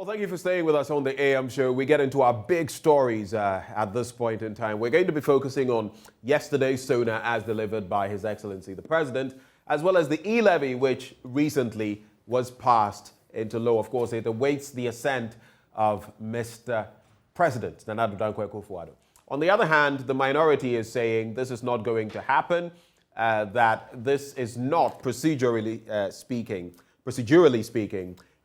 thank you for staying with us on the AM show. We get into our big stories at this point in time. We're going to be focusing on yesterday's SONA as delivered by His Excellency the President, as well as the e-levy, which recently was passed into law. Of course, it awaits the assent of Mr. President, Nana Addo Akufo-Addo. On the other hand, the minority is saying this is not going to happen, that this is not procedurally speaking,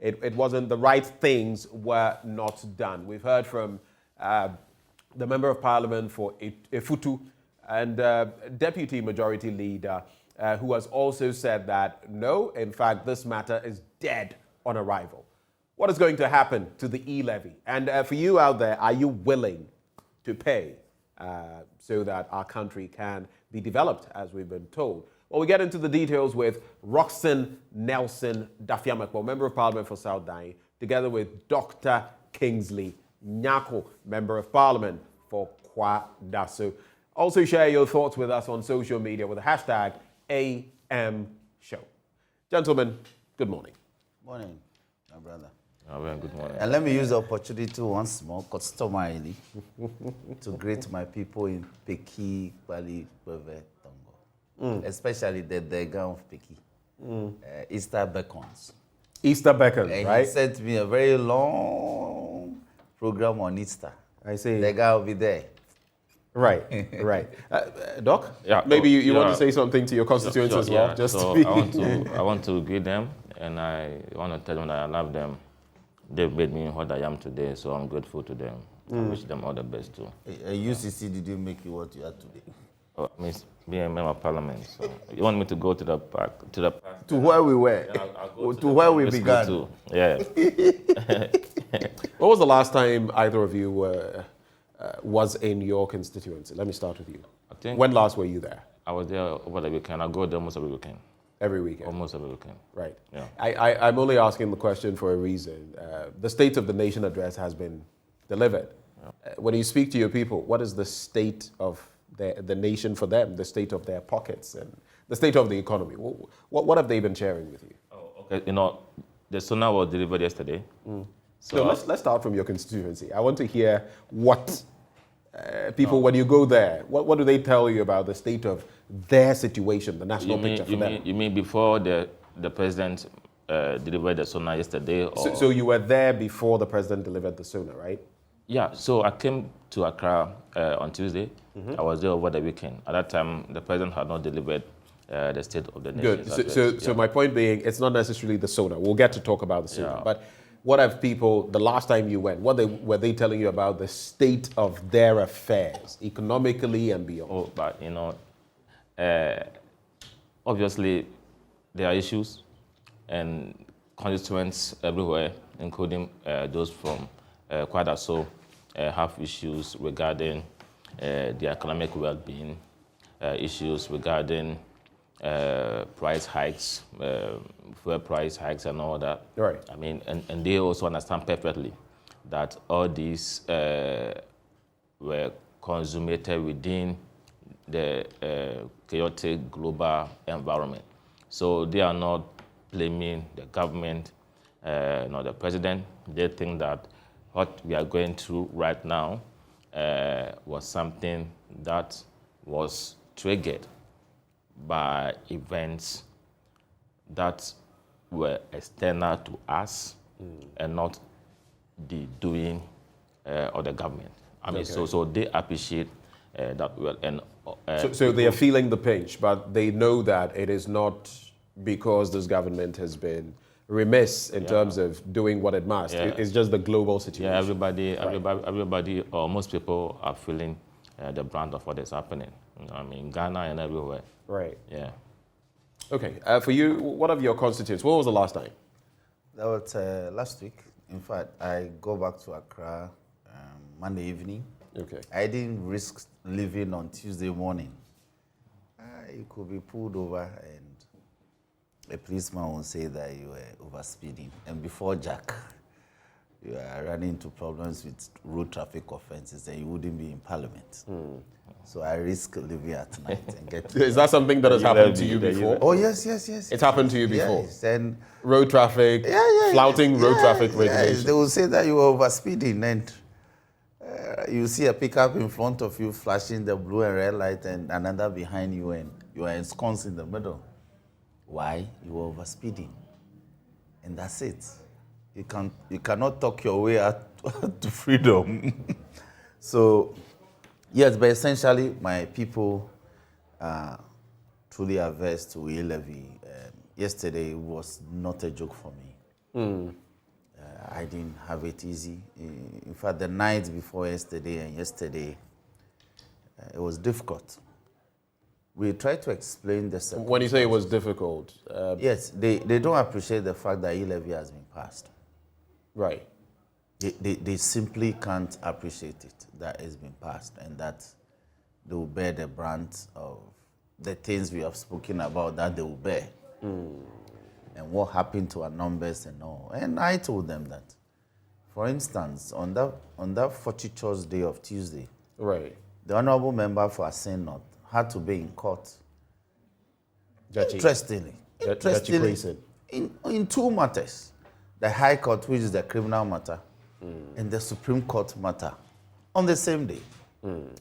it wasn't the right things were not done. We've heard from the Member of Parliament for Efutu and Deputy Majority Leader who has also said that no, in fact, this matter is dead on arrival. What is going to happen to the e-levy? And for you out there, are you willing to pay so that our country can be developed as we've been told? Well, we get into the details with Roxanne Nelson Dafiamekpo, Member of Parliament for South Dai, together with Dr. Kingsley Nyako, Member of Parliament for Kwa-Daso. Also share your thoughts with us on social media with the hashtag AMShow. Gentlemen, good morning. Morning, my brother. Well, good morning. And let me use the opportunity once more, customarily, to greet my people in Peki, Bali, Beve, Tongo. Especially the Dega of Peki. Easter beckons. Easter beckons, and right? He sent me a very long program on Easter. I see. Dega will be there. Right, right. Doc, yeah, maybe you want to say something to your constituents sure, as well? Yeah. Just so I want to greet them, and I want to tell them that I love them. They've made me what I am today, so I'm grateful to them. I wish them all the best too. UCC didn't make you what you are today. Oh, I mean, being a member of parliament. So you want me to go to the park, to where we were, yeah, I'll to where we began. Too. Yeah. What was the last time either of you was in your constituency? Let me start with you. I think when last were you there? I was there over the weekend. I go there almost every weekend. Every weekend? Almost every weekend. Right. Yeah. I'm only asking the question for a reason. The State of the Nation address has been delivered. Yeah. When you speak to your people, what is the state of the nation for them, the state of their pockets, and the state of the economy? What have they been sharing with you? Oh, okay. You know, the SONA was delivered yesterday. So let's start from your constituency. I want to hear what people, when you go there, what do they tell you about the state of their situation, the national picture for them? You mean before the president delivered the SONA yesterday? Or? So you were there before the president delivered the SONA, right? Yeah, so I came to Accra on Tuesday. I was there over the weekend. At that time, the president had not delivered the state of the nation. Good. So my point being, it's not necessarily the SONA. We'll get to talk about the SONA. Yeah. But what have people, the last time you went, were they telling you about the state of their affairs, economically and beyond? Oh, but, you know, obviously there are issues, and constituents everywhere, including those from Kwa-Daso, have issues regarding the economic well-being, issues regarding price hikes, fuel price hikes and all that. Right. I mean, and they also understand perfectly that all these were consummated within the chaotic global environment. So they are not blaming the government, nor the president. They think that what we are going through right now was something that was triggered by events that were external to us and not the doing of the government. I mean, okay. So they appreciate that well. And so they are feeling the pinch, but they know that it is not because this government has been remiss in terms of doing what it must. Yeah. It's just the global situation. Yeah, everybody, or most people are feeling the brunt of what is happening. You know, I mean, Ghana and everywhere. Right. Yeah. Okay. For you, what of your constituents? When was the last time? That was last week. In fact, I go back to Accra Monday evening. Okay. I didn't risk leaving on Tuesday morning. You could be pulled over and a policeman will say that you were overspeeding. And before Jack, you are running into problems with road traffic offenses, then you wouldn't be in Parliament. So I risk leaving at night and get. Is that something that has happened to you before? Oh yes. It's happened to you before. Yes, and road traffic, flouting road traffic regulations. Yes. They will say that you are overspeeding, and you see a pickup in front of you flashing the blue and red light, and another behind you, and you are ensconced in the middle. Why? You are overspeeding, and that's it. You cannot talk your way out to freedom. So, yes, but essentially, my people are truly averse to e-levy. Yesterday was not a joke for me. I didn't have it easy. In fact, the night before yesterday and yesterday, it was difficult. We tried to explain the circumstances. When you say it was difficult? Yes, they don't appreciate the fact that e-levy has been passed. Right. They simply can't appreciate it, that it's been passed, and that they will bear the brunt of the things we have spoken about that they will bear. And what happened to our numbers and all. And I told them that, for instance, on that fortuitous day of Tuesday, right, the honorable member for Asen North had to be in court. Interestingly, in two matters. The High Court, which is the criminal matter, and the Supreme Court matter, on the same day.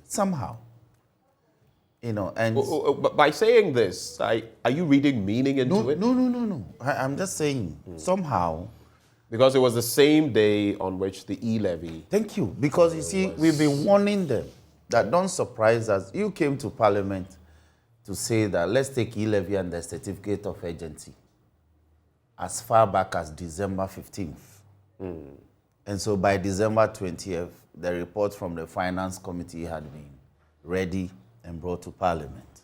Somehow. And but by saying this, are you reading meaning into it? No. I'm just saying, somehow. Because it was the same day on which the e-levy. Thank you. Because you see, we've been warning them that don't surprise us. You came to Parliament to say that let's take e-levy and the certificate of urgency as far back as December 15th. And so by December 20th, the report from the Finance Committee had been ready and brought to Parliament.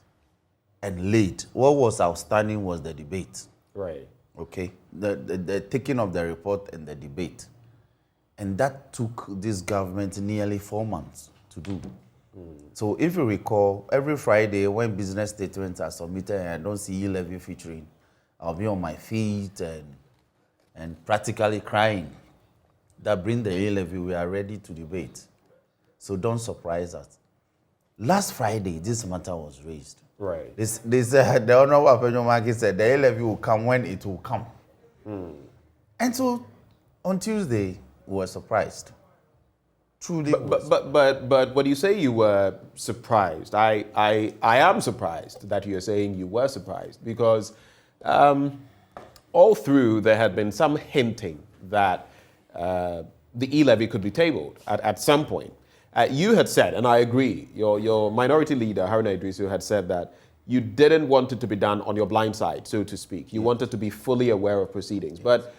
And late. What was outstanding was the debate. Right. Okay? The taking of the report and the debate. And that took this government nearly 4 months to do. So if you recall, every Friday when business statements are submitted and I don't see e-levy featuring, I'll be on my feet and practically crying. That bring the e-levy, we are ready to debate. So don't surprise us. Last Friday, this matter was raised. Right. They said, the Honorable Apenyo said, the e-levy will come when it will come. And so on Tuesday, we were surprised. Truly. But when you say you were surprised, I am surprised that you're saying you were surprised, because all through there had been some hinting that the e-levy could be tabled at some point. You had said, and I agree, your minority leader, Haruna Idrisu, had said that you didn't want it to be done on your blind side, so to speak. You wanted to be fully aware of proceedings. But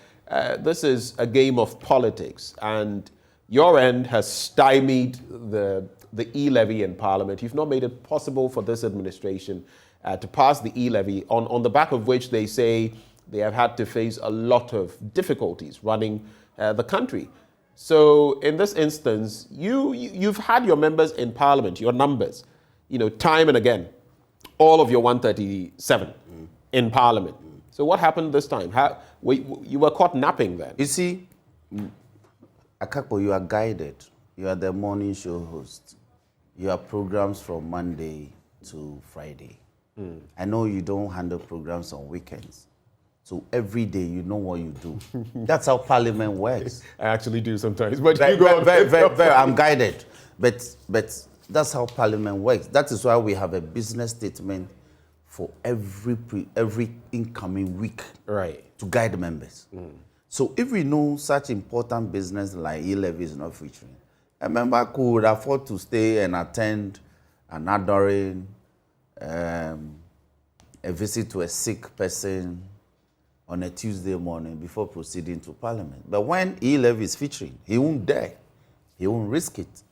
this is a game of politics, and your end has stymied the e-levy in Parliament. You've not made it possible for this administration to pass the e-levy, on the back of which they say they have had to face a lot of difficulties running the country. So in this instance, you've had your members in Parliament, your numbers, time and again, all of your 137 in Parliament. So what happened this time? You were caught napping then? You see, Akakpo, you are guided. You are the morning show host. You have programs from Monday to Friday. I know you don't handle programs on weekends. So every day you know what you do. That's how Parliament works. I actually do sometimes, but I'm guided. But that's how Parliament works. That is why we have a business statement for every incoming week, right, to guide members. So if we know such important business like e-levy is not featuring, a member could afford to stay and attend an adoring, a visit to a sick person on a Tuesday morning before proceeding to Parliament. But when e-levy is featuring, he won't dare. He won't risk it.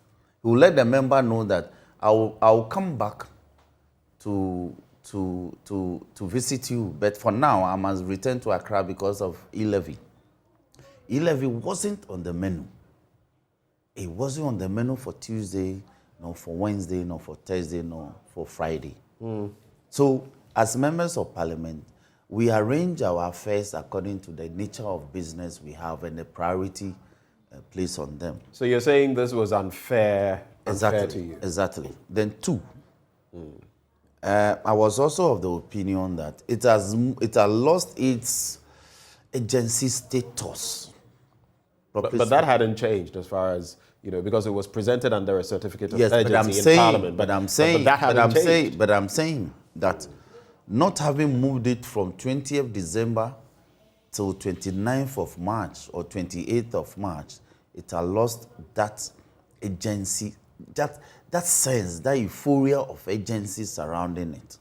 He will let the member know that I will come back to visit you, but for now I must return to Accra because of e-levy. E-levy wasn't on the menu. It wasn't on the menu for Tuesday, nor for Wednesday, nor for Thursday, nor for Friday. So as members of Parliament, we arrange our affairs according to the nature of business we have and the priority placed on them. So you're saying this was unfair Exactly. to you? Exactly. Then two, I was also of the opinion that it has lost its agency status. But that hadn't changed as far as, because it was presented under a certificate of yes, urgency in Parliament. But I'm saying that not having moved it from 20th December till 29th of March or 28th of March, it has lost that agency, that sense, that euphoria of agency surrounding it.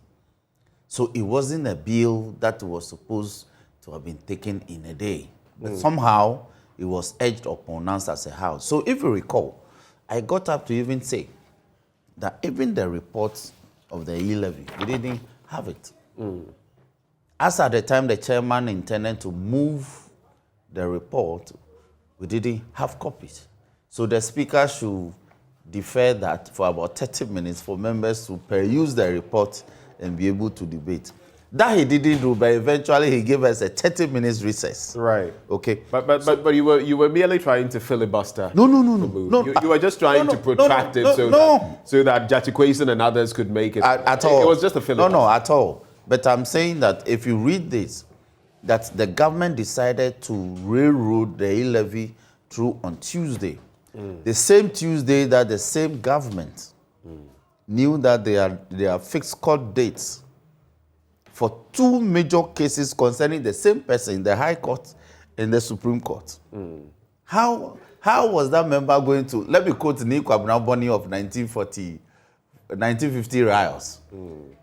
So it wasn't a bill that was supposed to have been taken in a day. But somehow it was edged upon us as a house. So if you recall, I got up to even say that even the reports of the e-levy, we didn't have it. As at the time the chairman intended to move the report, we didn't have copies. So the speaker should defer that for about 30 minutes for members to peruse the report and be able to debate. That he didn't do, but eventually he gave us a 30 minutes recess. Right. Okay. But you were merely trying to filibuster. No. You were just trying to protract it so that Judge Kwesi and others could make it. At all. It was just a filibuster. No, at all. But I'm saying that if you read this, that the government decided to railroad the e-levy through on Tuesday. The same Tuesday that the same government knew that there are fixed court dates for two major cases concerning the same person, the High Court and the Supreme Court. How was that member going to, let me quote New Kwabena Boni of 1950 riots.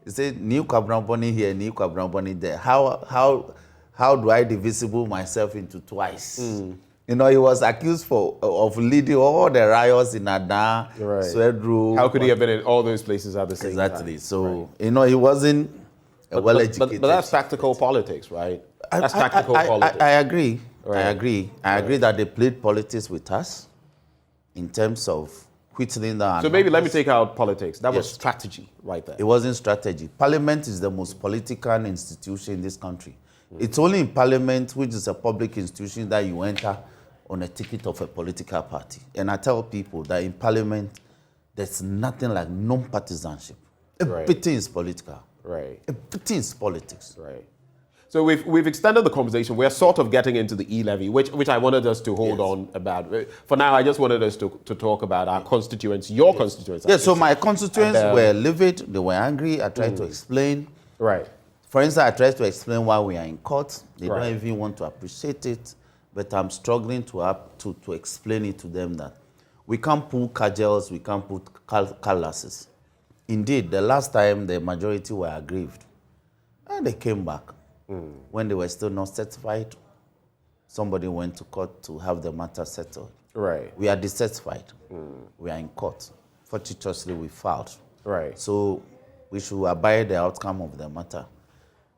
He said, New Kwabena Boni here, New Kwabena Boni there. How do I divisible myself into twice? He was accused of leading all the riots in Adan, Swedru. How could he have been in all those places at the same time? Exactly. So, he wasn't a well-educated. But that's tactical politics, right? That's tactical politics. I agree. Right. I agree that they played politics with us in terms of whittling down. So maybe let me take out politics. That was strategy right there. It wasn't strategy. Parliament is the most political institution in this country. It's only in Parliament, which is a public institution, that you enter on a ticket of a political party. And I tell people that in Parliament, there's nothing like non-partisanship. Everything is political. Right. Everything is politics. Right. So we've extended the conversation. We're sort of getting into the e-levy, which I wanted us to hold on about. For now, I just wanted us to talk about our constituents, your constituents. Yeah, so my constituents were livid. They were angry. I tried to explain. Right. For instance, I tried to explain why we are in court. They don't even want to appreciate it. But I'm struggling to explain it to them that we can't pull cudgels, we can't put calluses. Indeed, the last time the majority were aggrieved, and they came back. When they were still not certified, somebody went to court to have the matter settled. Right. We are dissatisfied. We are in court. Fortuitously, we filed. Right. So we should abide the outcome of the matter.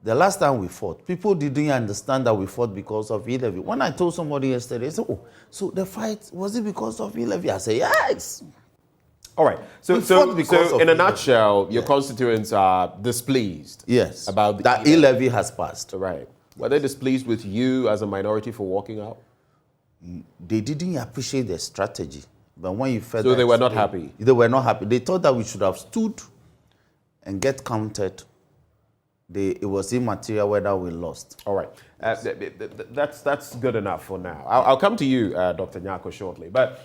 The last time we fought, people didn't understand that we fought because of e-levy. When I told somebody yesterday, they said, so the fight, was it because of e-levy? I said, yes. All right. So in a nutshell, your constituents are displeased. Yes. About that e-levy has passed. Right. Were they displeased with you as a minority for walking out? They didn't appreciate the strategy. But when you felt so they were not happy. They were not happy. They thought that we should have stood and get counted. It was immaterial whether we lost. All right. That's good enough for now. I'll come to you, Dr. Nyako, shortly. But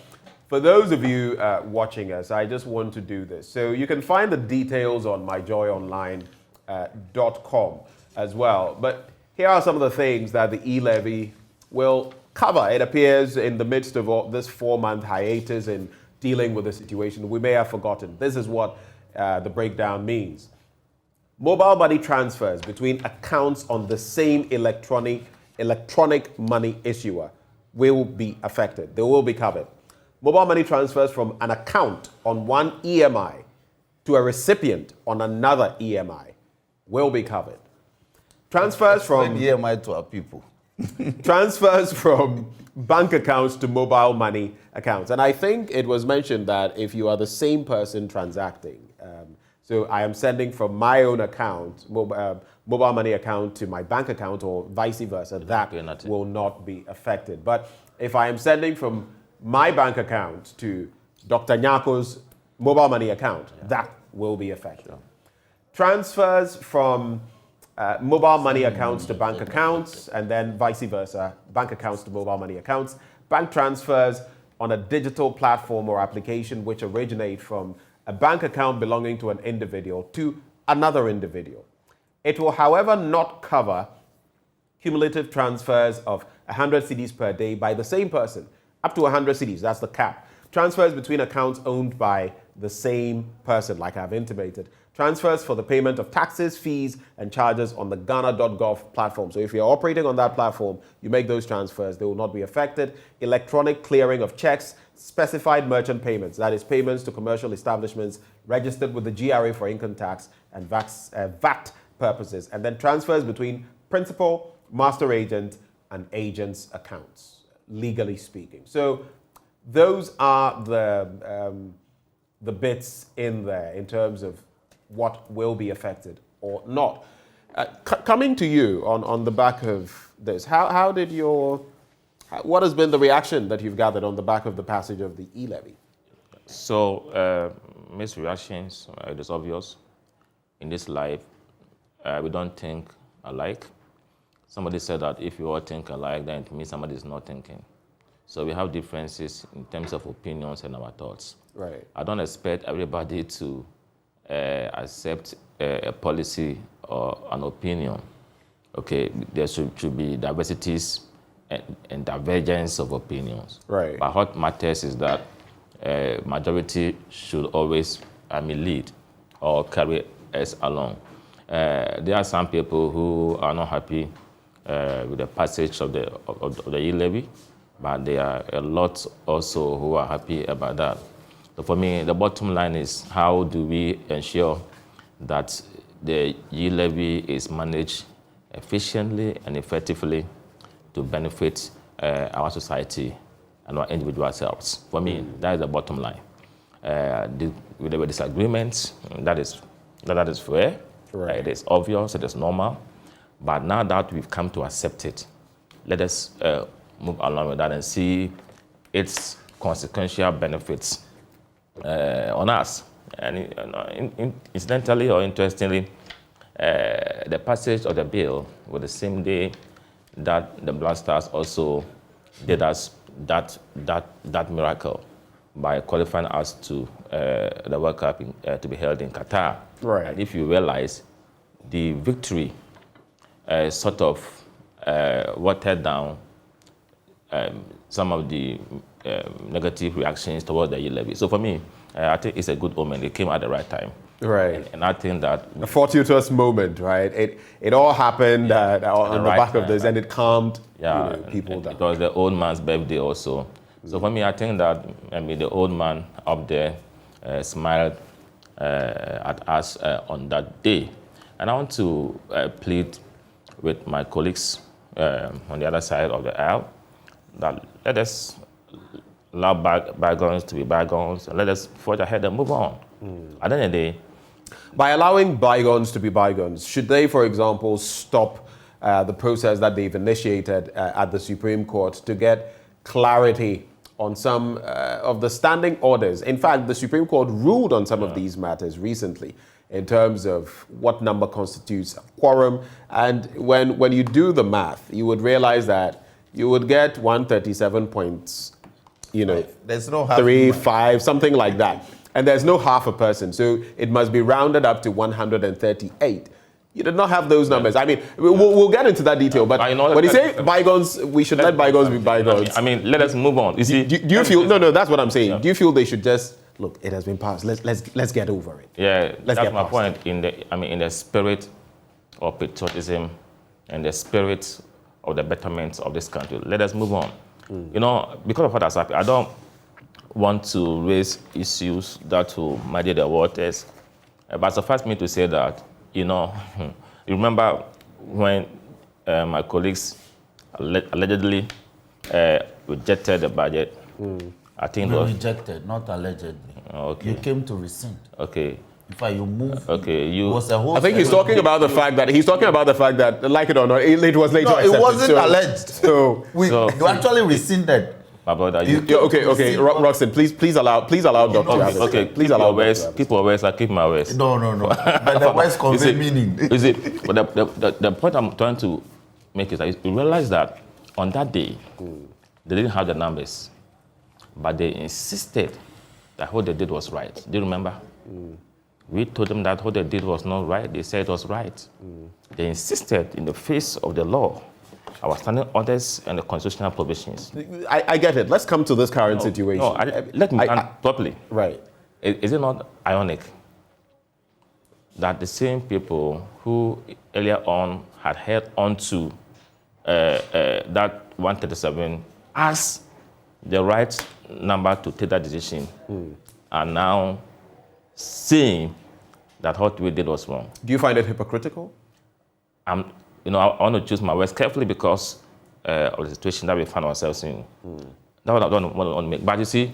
for those of you watching us, I just want to do this. So you can find the details on myjoyonline.com as well. But here are some of the things that the e-levy will cover. It appears in the midst of all this 4-month hiatus in dealing with the situation. We may have forgotten. This is what the breakdown means. Mobile money transfers between accounts on the same electronic money issuer will be affected. They will be covered. Mobile money transfers from an account on one EMI to a recipient on another EMI will be covered. Transfers from EMI to our people. Transfers from bank accounts to mobile money accounts. And I think it was mentioned that if you are the same person transacting, so I am sending from my own account, mobile money account to my bank account or vice versa, that will not be affected. But if I am sending from my bank account to Dr. Nyako's mobile money account, that will be affected. Transfers from mobile money accounts to bank accounts, and then vice versa, bank accounts to mobile money accounts. Bank transfers on a digital platform or application which originate from a bank account belonging to an individual to another individual. It will, however, not cover cumulative transfers of 100 cedis per day by the same person, up to 100 cedis, that's the cap. Transfers between accounts owned by the same person, like I've intimated. Transfers for the payment of taxes, fees, and charges on the Ghana.gov platform. So if you're operating on that platform, you make those transfers, they will not be affected. Electronic clearing of checks, specified merchant payments, that is payments to commercial establishments registered with the GRA for income tax and VAT purposes. And then transfers between principal, master agent, and agent's accounts, legally speaking. So those are the bits in there in terms of what will be affected or not. Coming to you on the back of this, what has been the reaction that you've gathered on the back of the passage of the e-levy? So, mixed reactions, it is obvious. In this life, we don't think alike. Somebody said that if you all think alike, then it means somebody is not thinking. So we have differences in terms of opinions and our thoughts. Right. I don't expect everybody to accept a policy or an opinion. Okay, there should be diversities and divergence of opinions. Right. But what matters is that majority should always lead or carry us along. There are some people who are not happy with the passage of the e-levy, but there are a lot also who are happy about that. So for me, the bottom line is how do we ensure that the e-levy is managed efficiently and effectively to benefit our society and our individual selves. For me, that is the bottom line. With the disagreements, that is fair. Right. It is obvious, it is normal. But now that we've come to accept it, let us move along with that and see its consequential benefits on us. And incidentally or interestingly, the passage of the bill was the same day that the Black Stars also did us that miracle by qualifying us to the World Cup to be held in Qatar. Right. And if you realize, the victory sort of watered down some of the negative reactions towards the e-levy. So for me, I think it's a good omen. It came at the right time. Right. And I think that... A fortuitous moment, right? It all happened on the back of this, and it calmed people down. It was the old man's birthday also. So for me, I think that the old man up there smiled at us on that day. And I want to plead with my colleagues on the other side of the aisle that let us allow bygones to be bygones, and let us forge ahead and move on. At the end of the day, by allowing bygones to be bygones, should they, for example, stop the process that they've initiated at the Supreme Court to get clarity on some of the standing orders? In fact, the Supreme Court ruled on some of these matters recently in terms of what number constitutes a quorum. And when you do the math, you would realize that you would get 137 points, there's no half 3, 5, something like that. And there's no half a person. So it must be rounded up to 138. You did not have those numbers. I mean, we'll get into that detail. But when you say bygones, we should let bygones be bygones. let us move on. You see, do you feel? No, that's what I'm saying. Yeah. Do you feel they should just look? It has been passed. Let's get over it. Yeah, that's my point. In the spirit of patriotism and the spirit of the betterment of this country, let us move on. Because of what has happened, I don't want to raise issues that will muddy the waters. But suffice me to say that, you remember when my colleagues allegedly rejected the budget? I think you rejected, not allegedly. Okay. You came to rescind. Okay. In fact, you moved. Okay, I think he's talking about the fact that, like it or not, it was later accepted. It wasn't alleged. So you actually rescinded. My brother, Okay. Roxanne, please allow Dr. Abbott. Okay, please allow keep your words. I keep my words. No. But the words convey meaning. Is it? But the point I'm trying to make is that you realize that on that day, they didn't have the numbers, but they insisted that what they did was right. Do you remember? We told them that what they did was not right. They said it was right. They insisted in the face of the law, our standing orders and the constitutional provisions. I get it. Let's come to this current situation. No, let me answer properly. Right. Is it not ironic that the same people who earlier on had held on to that 137 as the right number to take that decision are now saying that what we did was wrong? Do you find it hypocritical? I want to choose my words carefully because of the situation that we found ourselves in. That's what I don't want to make. But you see,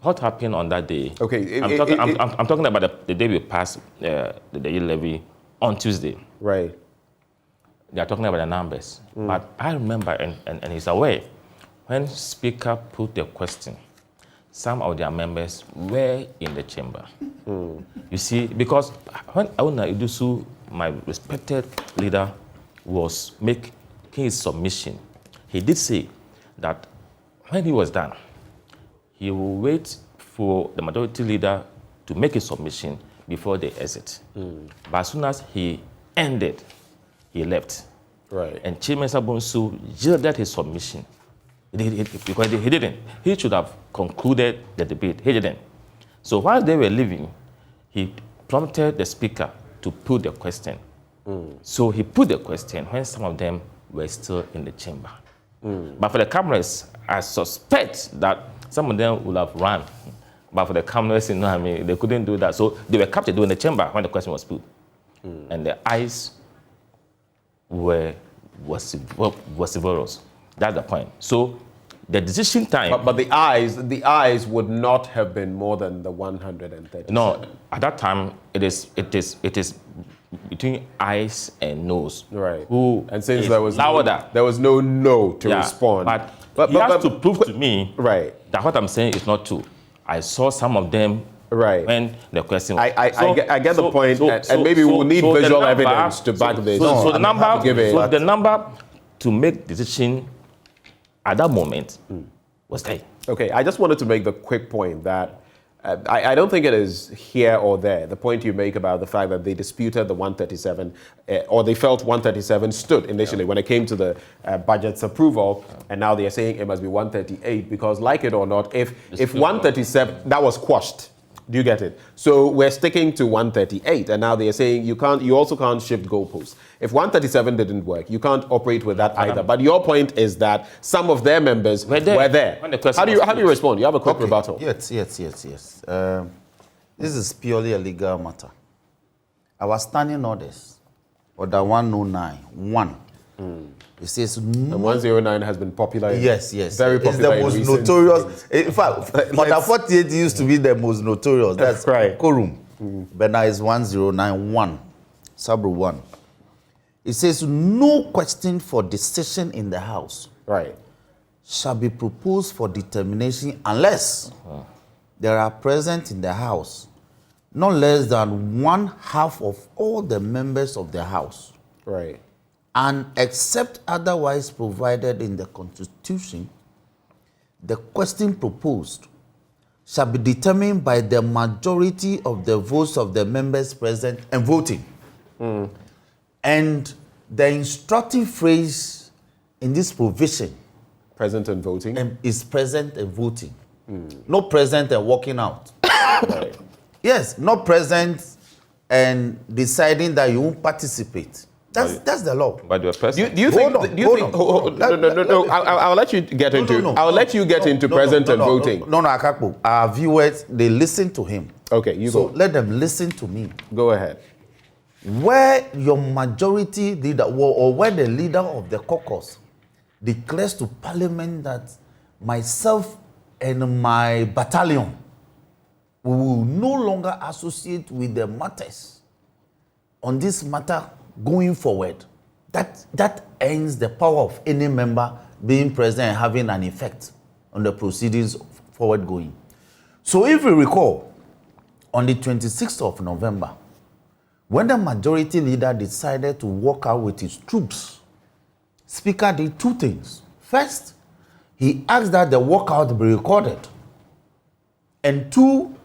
what happened on that day? Okay, I'm talking about the day we passed the yield levy on Tuesday. Right. They are talking about the numbers. But I remember, and he's aware, when Speaker put the question, some of their members were in the chamber. You see, because when Aruna Idusu, my respected leader, was making his submission, he did say that when he was done, he will wait for the majority leader to make his submission before they exit. But as soon as he ended, he left. Right. And Chairman Sabonsu yielded his submission. Because he didn't. He should have concluded the debate. He didn't. So while they were leaving, he prompted the speaker to put the question. So he put the question when some of them were still in the chamber. But for the cameras, I suspect that some of them would have run. But for the cameras, they couldn't do that. So they were captured in the chamber when the question was put. And the eyes were vociferous. That's the point. So the decision time. But the eyes would not have been more than the 130. No, at that time it is between eyes and nose. Right. And since there was no no to respond. But he has to prove to me right that what I'm saying is not true. I saw some of them right when the question. I get the point, and maybe we'll need visual evidence to back this. So the number to make decision at that moment was there. Okay, I just wanted to make the quick point that I don't think it is here or there. The point you make about the fact that they disputed the 137, or they felt 137 stood initially when it came to the budget's approval, and now they are saying it must be 138 because, like it or not, if 137 that was quashed. Do you get it? So we're sticking to 138, and now they are saying you also can't shift goalposts. If 137 didn't work, you can't operate with that either. But your point is that some of their members were there. How do you respond? You have a quick rebuttal. Yes. This is purely a legal matter. Our standing orders, order 109, it says and 109 has been popular. Yes. Very popular. It's the most notorious. In fact, order 48 used to be the most notorious. That's right. Quorum. But now it's 1091, Sabro 1. It says no question for decision in the House. Right. Shall be proposed for determination unless there are present in the House not less than 1/2 of all the members of the House. Right. And except otherwise provided in the Constitution, the question proposed shall be determined by the majority of the votes of the members present and voting. And the instructive phrase in this provision present and voting is present and voting. Not present and walking out. Right. Yes, not present and deciding that you won't participate. That's the law. But you're present. Do you think? No. I'll let you get into. I'll let you get into present and voting. No, Akakpo. Our viewers, they listen to him. Okay, you so go. Let them listen to me. Go ahead. Where your majority leader, or where the leader of the caucus declares to Parliament that myself and my battalion we will no longer associate with the matters on this matter going forward, that ends the power of any member being present and having an effect on the proceedings forward going. So if you recall, on the 26th of November, when the majority leader decided to walk out with his troops, Speaker did two things. First, he asked that the walkout be recorded. And two,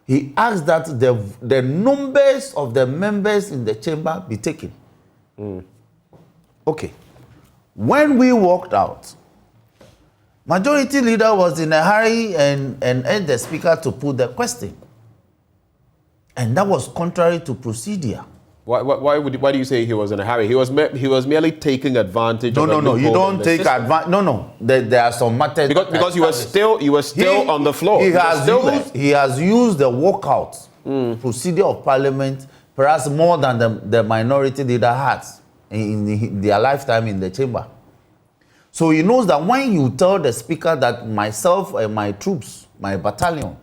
he asked that the numbers of the members in the chamber be taken. Okay. When we walked out, majority leader was in a hurry and asked the speaker to put the question. And that was contrary to procedure. Why do you say he was in a hurry? He was merely taking advantage. No. You don't take advantage. No. There are some matters because you were still on the floor. He has used the walkout procedure of Parliament, perhaps more than the minority leader has in their lifetime in the chamber. So he knows that when you tell the speaker that myself and my troops, my battalion,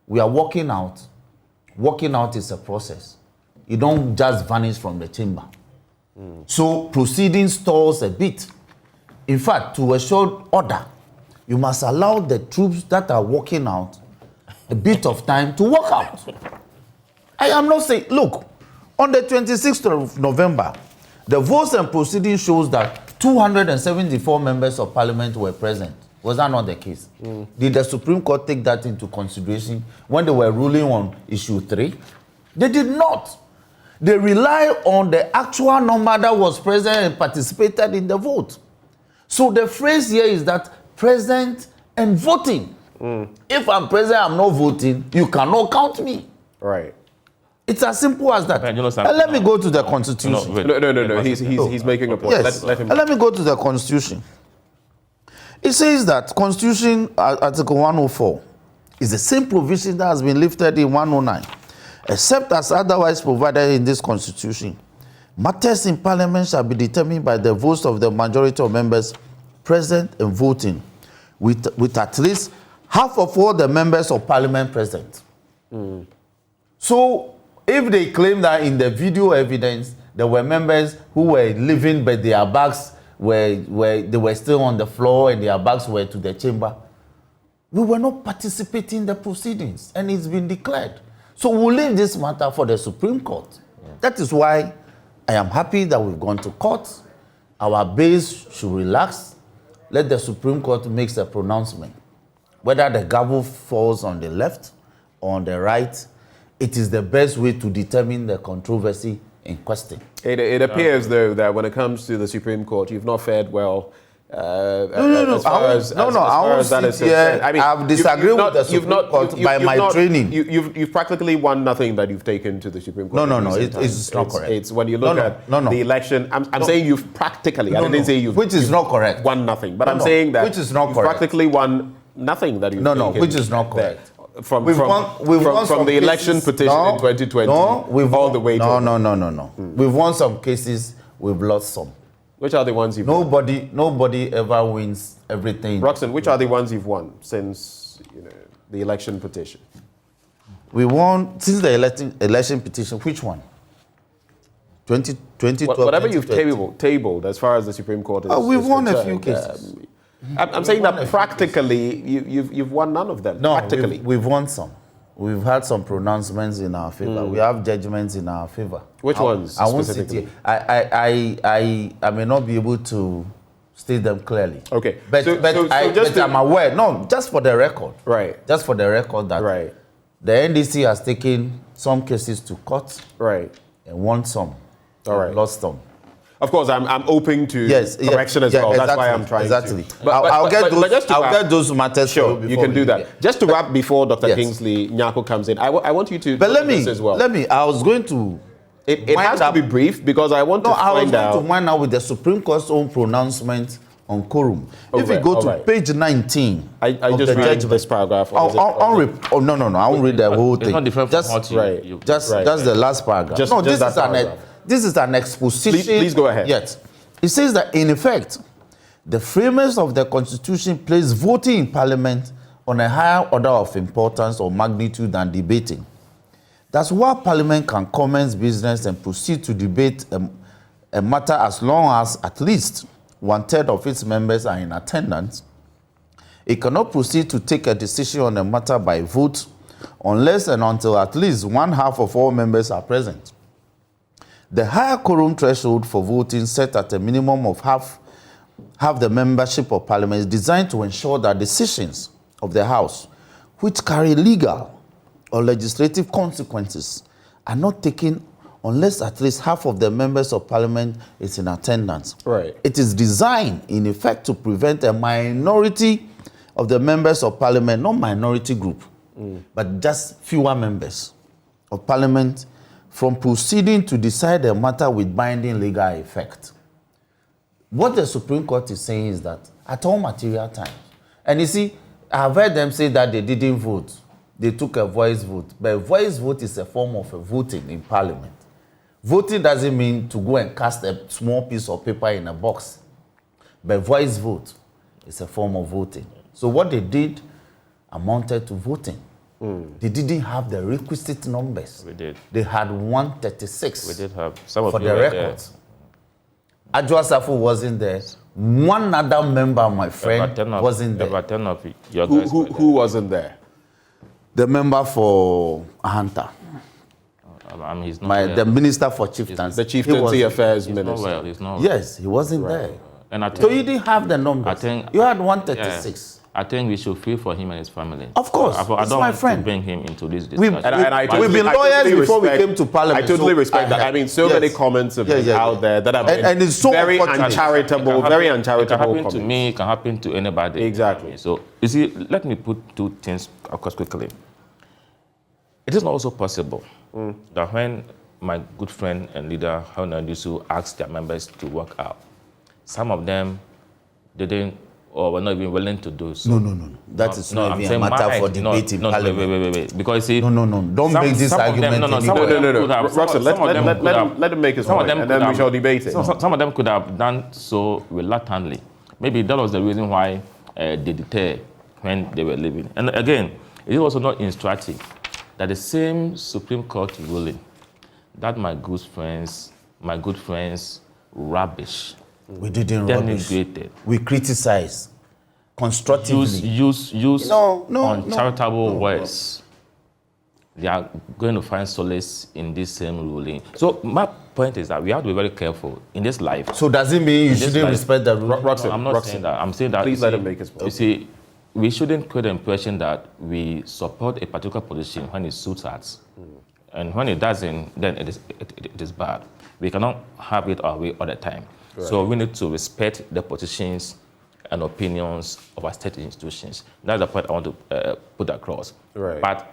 we are walking out is a process. You don't just vanish from the chamber. So proceeding stalls a bit. In fact, to assure order, you must allow the troops that are walking out a bit of time to walk out. I am not saying, look, on the 26th of November, the votes and proceedings shows that 274 members of parliament were present. Was that not the case? Did the Supreme Court take that into consideration when they were ruling on issue 3? They did not. They rely on the actual number that was present and participated in the vote. So the phrase here is that present and voting. If I'm present, I'm not voting, you cannot count me. Right. It's as simple as that. Let me go to the Constitution. No. He's making a point. Yes. Let me go to the Constitution. It says that Constitution, Article 104, is the same provision that has been lifted in 109. Except as otherwise provided in this Constitution, matters in Parliament shall be determined by the votes of the majority of members present and voting, with at least half of all the members of Parliament present. So, if they claim that in the video evidence there were members who were leaving but their bags they were still on the floor and their bags were to the chamber, we were not participating in the proceedings, and it's been declared. So we'll leave this matter for the Supreme Court. That is why I am happy that we've gone to court. Our base should relax. Let the Supreme Court make a pronouncement. Whether the gavel falls on the left or on the right, it is the best way to determine the controversy in question. It appears, though, that when it comes to the Supreme Court, you've not fared well. I've disagreed with the Supreme Court by my training. You've practically won nothing that you've taken to the Supreme Court. No, it's not correct. It's when you look at the election. I'm saying you've practically. I didn't say you've. Which is not correct. Won nothing, but I'm saying that which is not you've correct. Practically won nothing that you've. No, which is not correct. From the election petition in 2020 all the way to. No. We've won some cases. We've lost some. Which are the ones you've won? Nobody ever wins everything. Roxanne, which are the ones you've won since the election petition? We won since the election petition. Which one? 2012. Whatever you've tabled as far as the Supreme Court is. We've won a few cases. I'm saying that practically you've won none of them. No, practically. We've won some. We've had some pronouncements in our favor. We have judgments in our favor. Which ones? I won't sit here. I may not be able to state them clearly. Okay. But I'm aware. No, just for the record. Right. Just for the record that the NDC has taken some cases to court. Right. And won some. All right. Lost some. Of course, I'm open to correction as well. That's why I'm trying to. I'll get those matters. Sure, you can do that. Just to wrap before Dr. Kingsley Nyako comes in, I want you to. But let me as well. I was going to. It has to be brief because I want to find out. I was going to wind out with the Supreme Court's own pronouncement on quorum. If you go to page 19 I just read this paragraph. No, I won't read the whole thing. It's not different from just the last paragraph. This is an exposition. Please go ahead. Yes. It says that, in effect, the framers of the Constitution place voting in Parliament on a higher order of importance or magnitude than debating. That's why Parliament can commence business and proceed to debate a matter as long as at least 1/3 of its members are in attendance. It cannot proceed to take a decision on a matter by vote unless and until at least 1/2 of all members are present. The higher quorum threshold for voting set at a minimum of half the membership of Parliament is designed to ensure that decisions of the House which carry legal or legislative consequences are not taken unless at least half of the members of Parliament is in attendance. Right. It is designed, in effect, to prevent a minority of the members of Parliament, not minority group, but just fewer members of Parliament, from proceeding to decide a matter with binding legal effect. What the Supreme Court is saying is that at all material times, and you see, I've heard them say that they didn't vote, they took a voice vote, but a voice vote is a form of a voting in Parliament. Voting doesn't mean to go and cast a small piece of paper in a box, but voice vote is a form of voting. So what they did amounted to voting. They didn't have the requisite numbers. We did. They had 136. We did have some of for you the were records. Adjo Asafo wasn't there. One other member, my friend, wasn't there. About 10 of your guys were there. Who wasn't there? The member for Ahanta, He's not well. the minister for chieftaincy. The chieftaincy affairs He's minister. not well. He's not well. Yes, he wasn't there. And I So think, you didn't have the numbers. I think- you had 136. I think we should feel for him and his family. Of course, I he's don't my want friend. to bring him into this We- discussion. And I We've totally- been I lawyers totally before we respect- came to Parliament. I totally so respect that. I mean, so yes. many comments have been out there that have been And it's so very unfortunate. uncharitable, very uncharitable It can happen comments. to me, it can happen to anybody. Exactly. So, you see, let me put two things across quickly. It is also possible that when my good friend and leader, Haruna Dusu, asked their members to work out, some of them didn't or were not even willing to do so. No. That is not I'm even a saying matter my- for debate in no, Parliament. wait. Because see, No. Don't make this some of argument. them- no, any some of more. them No. could have- some Roxanne, of them could have- let him make his some of point, them and could then we have- shall debate it. Some of them could have done so reluctantly. Maybe that was the reason why they deterred when they were leaving. And again, it is also not instructive that the same Supreme Court ruling that my good friends rubbish, We didn't rubbish. denigrated, We criticized constructively. use No. uncharitable words. They are going to find solace in this same ruling. So my point is that we have to be very careful in this life. So does it mean you this shouldn't life- respect the rule? Roxanne, I'm not Roxanne, saying that. I'm saying that. please you let see- him make his point. You see, we shouldn't create the impression that we support a particular position when it suits us. And when it doesn't, then it is bad. We cannot have it our way all the time. So we need to respect the positions and opinions of our state institutions. That's the point I want to put across. Right. But,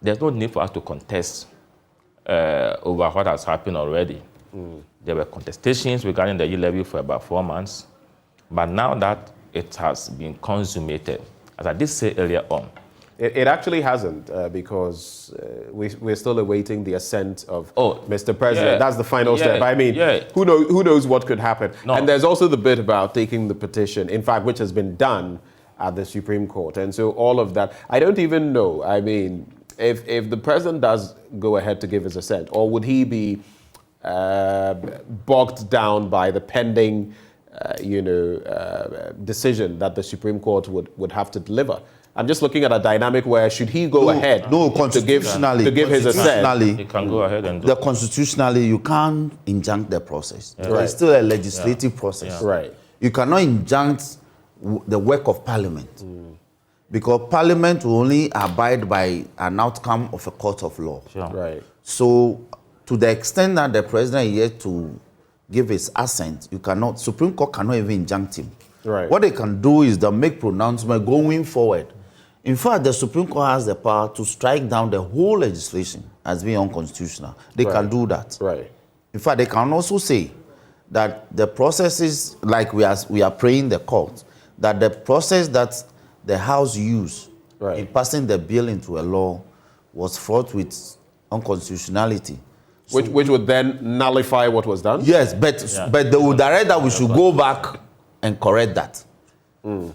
there's no need for us to contest over what has happened already. There were contestations regarding the e-levy for about 4 months. But now that it has been consummated, as I did say earlier on, It actually hasn't, because we're still awaiting the assent of Mr. President. yeah, That's the final yeah, step. I mean, yeah. who knows what could happen? No. And there's also the bit about taking the petition, in fact, which has been done at the Supreme Court. And so all of that, I don't even know. I mean, if the President does go ahead to give his assent, or would he be bogged down by the pending, decision that the Supreme Court would have to deliver? I'm just looking at a dynamic where should he go ahead to give his assent? he can go ahead and do The constitutionally, you can't injunct the process. It's still a legislative process. Right. You cannot injunct the work of Parliament, because Parliament will only abide by an outcome of a court of law. Sure. Right. So, to the extent that the president is yet to give his assent, Supreme Court cannot even injunct him. Right. What they can do is they make pronouncement going forward. In fact, the Supreme Court has the power to strike down the whole legislation as being unconstitutional. They can do that. Right. In fact, they can also say that the processes, like we are praying the court, that the process that the House used in passing the bill into a law was fraught with unconstitutionality. Which would then nullify what was done? Yes, but they would direct that we should go back and correct that.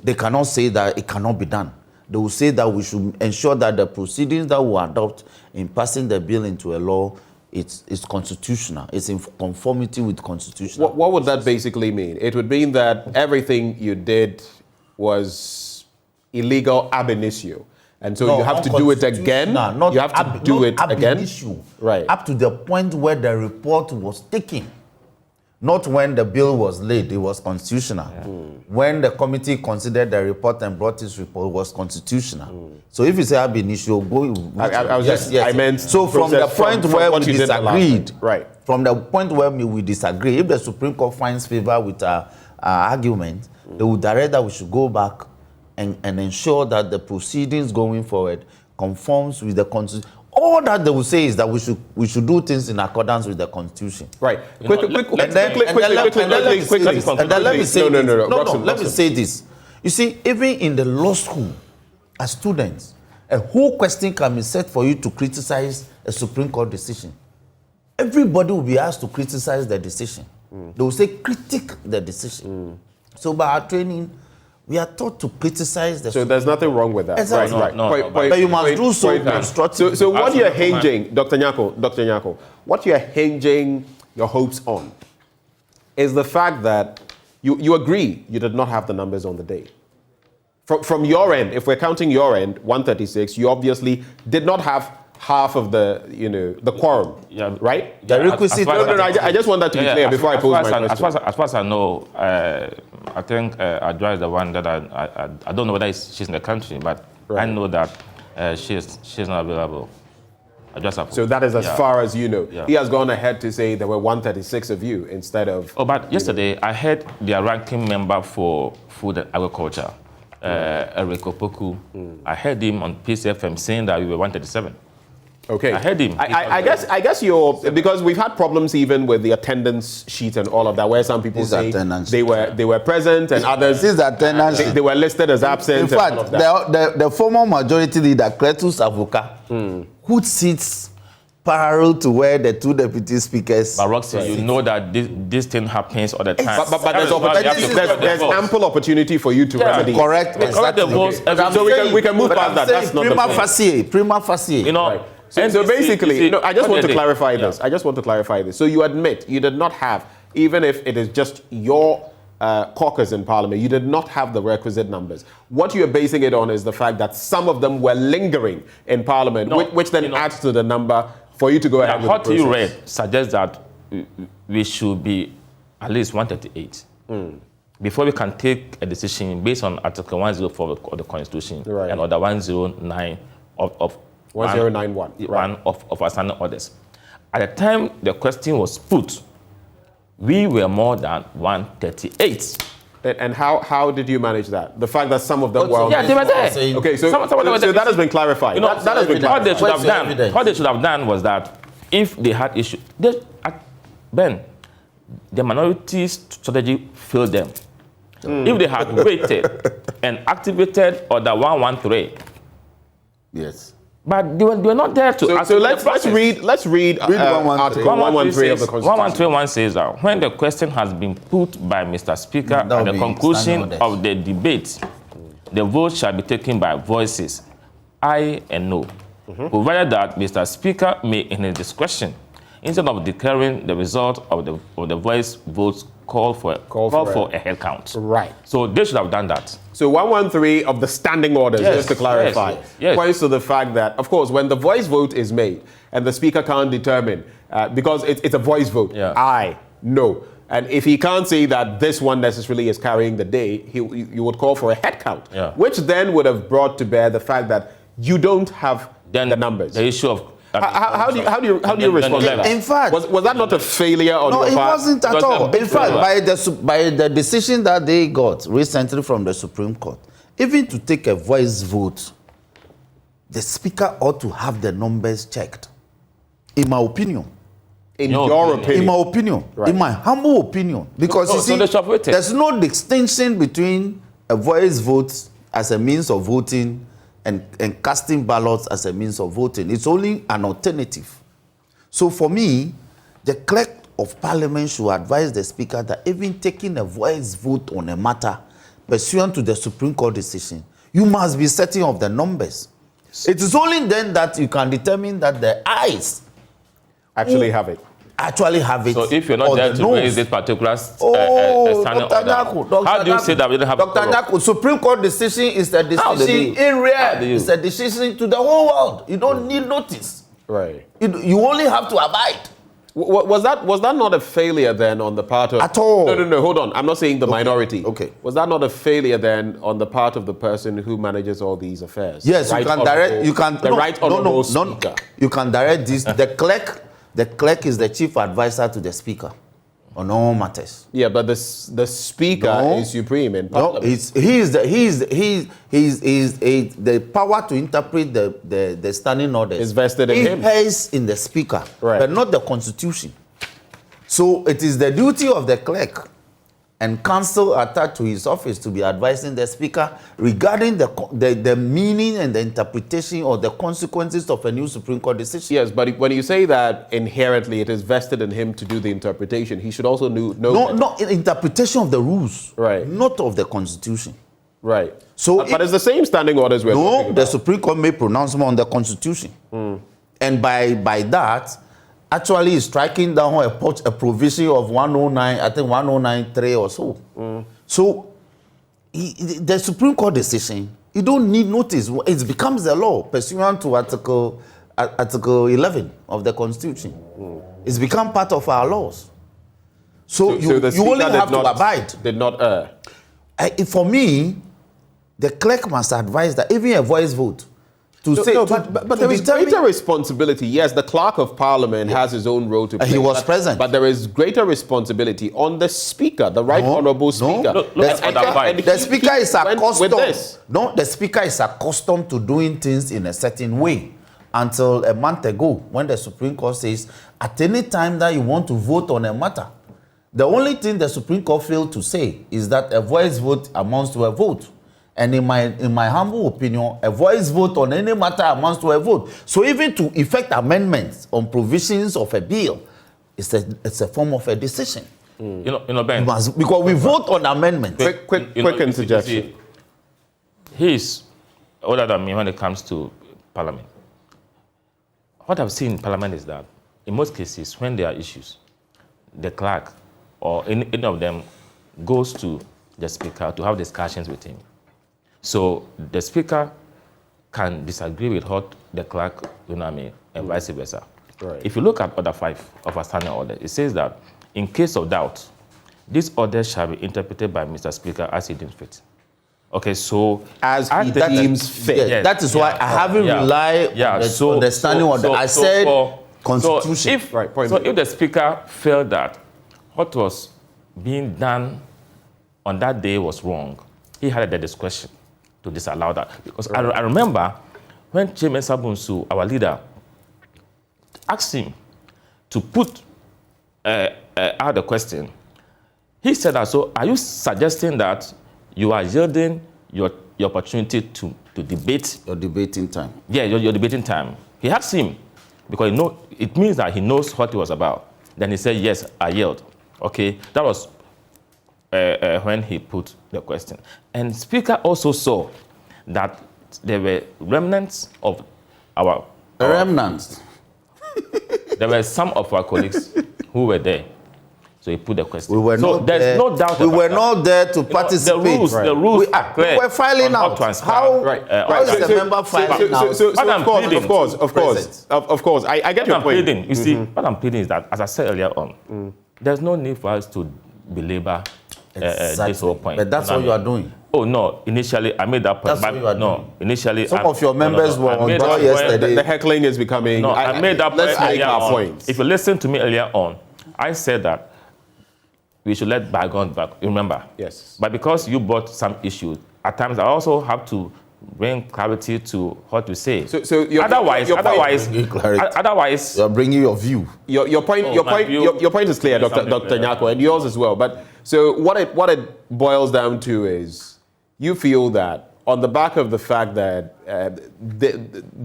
They cannot say that it cannot be done. They will say that we should ensure that the proceedings that we adopt in passing the bill into a law is constitutional. It's in conformity with constitutional. What would that basically mean? It would mean that everything you did was illegal ab initio. And so you have to do it again. You have to do it again. Initio. Right. Up to the point where the report was taken. Not when the bill was laid, it was constitutional. When the committee considered the report and brought its report, it was constitutional. So if you say ab initio, go. I meant. So from the point where we disagreed, right? From the point where we disagree, if the Supreme Court finds favor with our argument, they would direct that we should go back and ensure that the proceedings going forward conforms with the Constitution. All that they will say is that we should do things in accordance with the Constitution. Right. Let me say this. You see, even in the law school, as students, a whole question can be set for you to criticize a Supreme Court decision. Everybody will be asked to criticize the decision. They will say, critique the decision. So by our training, we are taught to criticize the. So there's nothing wrong with that. Exactly. Right. But you must do so constructively. So what you're hinging, Dr. Nyako, what you're hinging your hopes on is the fact that you agree you did not have the numbers on the day. From your end, if we're counting your end, 136, you obviously did not have half of the quorum, right? The requisite. I just want that to be clear before I pose my question. As far as I know, I think Adwoa is the one that I don't know whether she's in the country, but I know that she's not available. So that is as far as you know. Yeah. He has gone ahead to say there were 136 of you instead of. Oh, but yesterday I heard their ranking member for Food and Agriculture, Eric Opoku. I heard him on PCFM saying that we were 137. Okay. I heard him. I guess you're, because we've had problems even with the attendance sheet and all of that, where some people say they were present and others they were listed as absent. In fact, the former majority leader, Cletus Avoka, who sits parallel to where the two deputy speakers. But Roxy, you know that this thing happens all the time. But there's ample opportunity for you to remedy. Correct. The votes. So we can move past that. That's not prima facie. You know. Right. So basically, I just want to clarify this. I just want to clarify this. So you admit you did not have, even if it is just your caucus in Parliament, you did not have the requisite numbers. What you're basing it on is the fact that some of them were lingering in Parliament, which then adds to the number for you to go ahead with the process. What you read suggests that we should be at least 138 before we can take a decision based on Article 104 of the Constitution and Order 109 of 1091. One of our standing orders. At the time the question was put, we were more than 138. And how did you manage that? The fact that some of them were on they were there. Okay, so that has been clarified. That has been clarified. What they should have done was that if they had issue, Ben, the minority strategy failed them. If they had waited and activated Order 113, yes. But they were not there to. So let's read Article 113 of the Constitution. 113 says that when the question has been put by Mr. Speaker at the conclusion of the debate, the vote shall be taken by voices, aye and no, provided that Mr. Speaker may, in his discretion, instead of declaring the result of the voice votes, call for a head count. Right. So they should have done that. So 113 of the standing orders, just to clarify, points to the fact that, of course, when the voice vote is made and the Speaker can't determine, because it's a voice vote, aye, no. And if he can't say that this one necessarily is carrying the day, you would call for a head count, which then would have brought to bear the fact that you don't have the numbers. The issue of how do you respond to that? In fact, was that not a failure on your part? No, it wasn't at all. In fact, by the decision that they got recently from the Supreme Court, even to take a voice vote, the Speaker ought to have the numbers checked. In my opinion. In your opinion? In my opinion. Right. In my humble opinion. Because you see, there's no distinction between a voice vote as a means of voting and casting ballots as a means of voting. It's only an alternative. So for me, the clerk of Parliament should advise the Speaker that even taking a voice vote on a matter pursuant to the Supreme Court decision, you must be certain of the numbers. It is only then that you can determine that the ayes actually have it. actually have it. So if you're not there to raise this particular standing order, how do you say that we don't have Dr. Nyako, Supreme Court decision is a decision in real. It's a decision to the whole world. You don't need notice. Right. You only have to abide. Was that not a failure then on the part of... At all. No, hold on. I'm not saying the minority. Okay. Was that not a failure then on the part of the person who manages all these affairs? Yes, you can direct... You can... No. You can direct this. The clerk is the chief advisor to the speaker on all matters. Yeah, but the speaker is supreme in Parliament. The power to interpret the standing orders is vested in him. It lies in the speaker, but not the constitution. So it is the duty of the clerk and counsel attached to his office to be advising the speaker regarding the meaning and the interpretation or the consequences of a new Supreme Court decision. Yes, but when you say that inherently it is vested in him to do the interpretation, he should also know no interpretation of the rules, right? Not of the constitution, right? So, but it's the same standing orders we're talking about. The Supreme Court made pronouncement on the constitution, and by that. Actually, is striking down a provision of 109, I think 109.3 or so. So, the Supreme Court decision, you don't need notice. It becomes the law pursuant to Article 11 of the Constitution. It's become part of our laws. So you only have to abide. Did not err. For me, the clerk must advise that even a voice vote. But there is greater responsibility. Yes, the clerk of parliament has his own role to play. He was present. But there is greater responsibility on the speaker, the right honorable speaker. The speaker is accustomed. No, the speaker is accustomed to doing things in a certain way. Until a month ago, when the Supreme Court says, at any time that you want to vote on a matter, the only thing the Supreme Court failed to say is that a voice vote amounts to a vote. And in my humble opinion, a voice vote on any matter amounts to a vote. So even to effect amendments on provisions of a bill, it's a form of a decision. You know, Ben. Because we vote on amendments. Quick interjection. He is older than me when it comes to Parliament. What I've seen in Parliament is that in most cases, when there are issues, the clerk or any of them goes to the speaker to have discussions with him. So the speaker can disagree with what the clerk, and vice versa. Right. If you look at Order 5 of our standing order, it says that in case of doubt, this order shall be interpreted by Mr. Speaker as he deems fit. Okay, so as he deems fit. Yes, that is why I haven't relied on the standing order. I said constitution. So if the speaker felt that what was being done on that day was wrong, he had the discretion to disallow that. Because I remember when Chairman Sabunsu, our leader, asked him to put out the question, he said that, so are you suggesting that you are yielding your opportunity to debate? Your debating time. Yeah, your debating time. He asked him, because it means that he knows what it was about. Then he said, yes, I yield. Okay, that was when he put the question. And Speaker also saw that there were remnants of our... remnants? There were some of our colleagues who were there. So he put the question. We were not there's there. No doubt we about were that. not there to participate. The rules are clear. We were filing out. How is the member filing out? So of course, I get your point. You see, what I'm pleading is that, as I said earlier on, there's no need for us to belabor this whole point. But that's what you are doing. Oh, no. Initially, I made that point. That's what you are doing. Initially... Some of your members were on board yesterday. The heckling is becoming... No, I made that point. Let's make our points. If you listen to me earlier on, I said that we should let bygones back. Remember? Yes. But because you brought some issues, at times I also have to bring clarity to what you say. So otherwise, you're bringing your view. Your point is clear, Dr. Nyako, and yours as well. But so what it boils down to is you feel that on the back of the fact that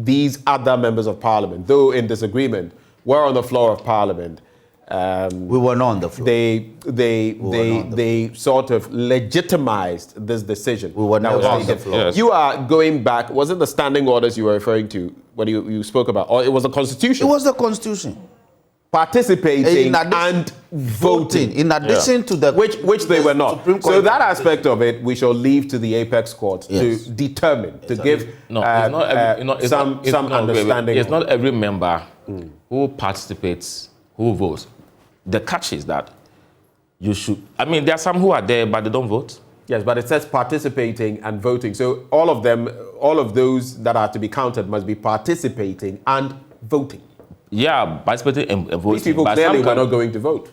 these other members of Parliament, though in disagreement, were on the floor of Parliament. We were not on the floor. They sort of legitimized this decision. We were not on the floor. Yes. You are going back. Was it the standing orders you were referring to when you spoke about, or it was the Constitution? It was the Constitution. participating and voting. In addition to the... Which they were not. So that aspect of it, we shall leave to the apex court to determine, to give some understanding. It's not every member who participates, who votes. The catch is that you should... I mean, there are some who are there, but they don't vote. Yes, but it says participating and voting. So all of them, all of those that are to be counted must be participating and voting. Yeah, participating and voting. These people clearly were not going to vote.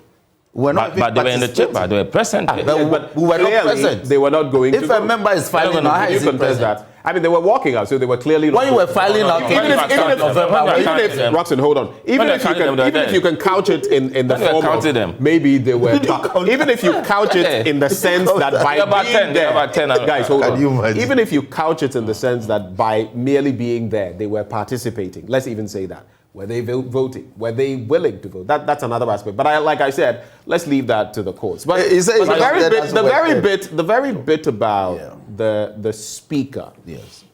But they were in the chamber, they were present. But we were not present. They were not going to vote. If a member is filing out, how is he present? I mean, they were walking out, so they were clearly not. When you were filing out, Roxanne, hold on. Even if you can couch it in the form of maybe they were. Even if you couch it in the sense that by being there, guys, hold on. Even if you couch it in the sense that by merely being there, they were participating. Let's even say that. Were they voting? Were they willing to vote? That's another aspect. But like I said, let's leave that to the courts. But the very bit about the speaker. Yes.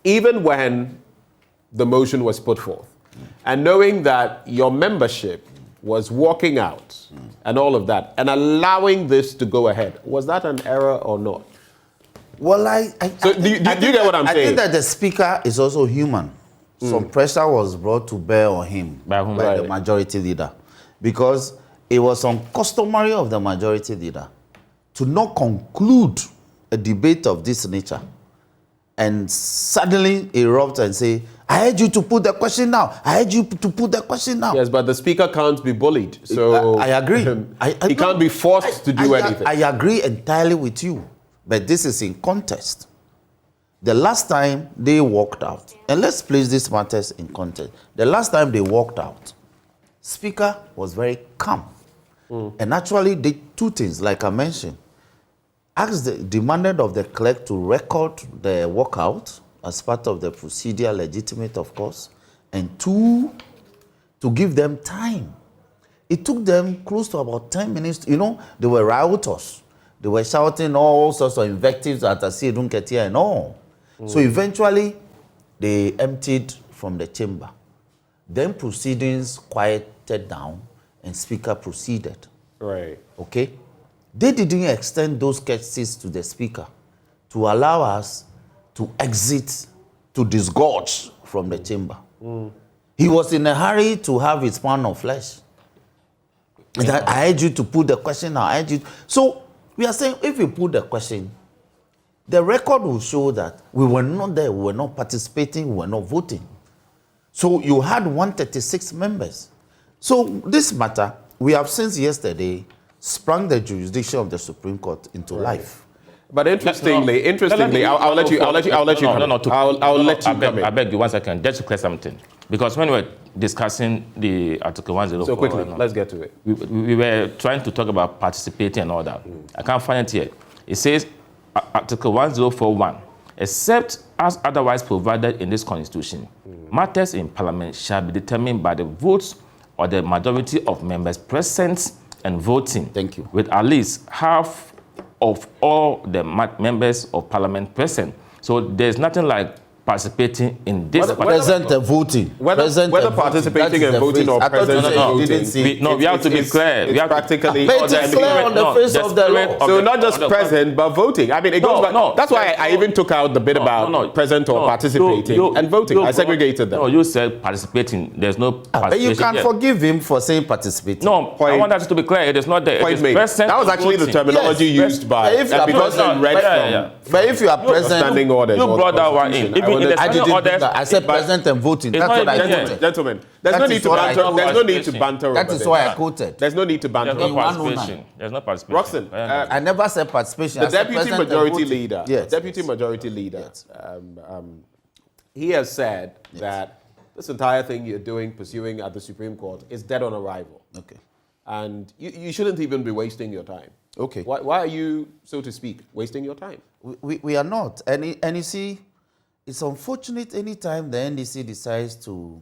Even when the motion was put forth, and knowing that your membership was walking out and all of that, and allowing this to go ahead, was that an error or not? Well, do you get what I'm saying? I think that the speaker is also human. Some pressure was brought to bear on him by the majority leader, because it was uncustomary of the majority leader to not conclude a debate of this nature and suddenly erupt and say, I urge you to put the question now. I urge you to put the question now. Yes, but the speaker can't be bullied. So I agree. He can't be forced to do anything. I agree entirely with you, but this is in context. The last time they walked out, and let's place these matters in context. The last time they walked out, Speaker was very calm. And actually did two things, like I mentioned. Demanded of the clerk to record the walkout as part of the procedure, legitimate, of course. And two, to give them time. It took them close to about 10 minutes. They were riotous. They were shouting all sorts of invectives at Asiedun Ketia and all. So eventually, they emptied from the chamber. Then proceedings quieted down and Speaker proceeded. Right. Okay? They didn't extend those cases to the Speaker to allow us to exit, to disgorge from the chamber. He was in a hurry to have his pound of flesh. That I urge you to put the question, I urge you. So we are saying if you put the question, the record will show that we were not there, we were not participating, we were not voting. So you had 136 members. So this matter, we have since yesterday sprung the jurisdiction of the Supreme Court into life. But interestingly, I'll let you come in. I beg you 1 second, just to clear something. Because when we were discussing the Article 104... So quickly, let's get to it. We were trying to talk about participating and all that. I can't find it here. It says, Article 1041, except as otherwise provided in this Constitution, matters in Parliament shall be determined by the votes or the majority of members present and voting. Thank you. With at least half of all the members of Parliament present. So there's nothing like participating in this. Present and voting. Whether participating and voting or present and voting. We have to be clear. We have practically clear on the face of the law. So not just present, but voting. I mean, it goes back. That's why I even took out the bit about present or participating and voting. I segregated them. No, you said participating. There's no participation. But you can forgive him for saying participating. No, I want that to be clear. It is not there. It is present. That was actually the terminology used by. Because it read from. But if you are present, standing orders. You brought that one in. I said present and voting. That's what I quoted. Gentlemen, there's no need to banter. There's no need to banter. That is why I quoted. There's no need to banter. There's no participation. There's no participation. Roxanne, I never said participation. The deputy majority leader. Yes. Deputy majority leader. He has said that this entire thing you're doing, pursuing at the Supreme Court, is dead on arrival. Okay. And you shouldn't even be wasting your time. Okay. Why are you, so to speak, wasting your time? We are not. And you see, it's unfortunate any time the NDC decides to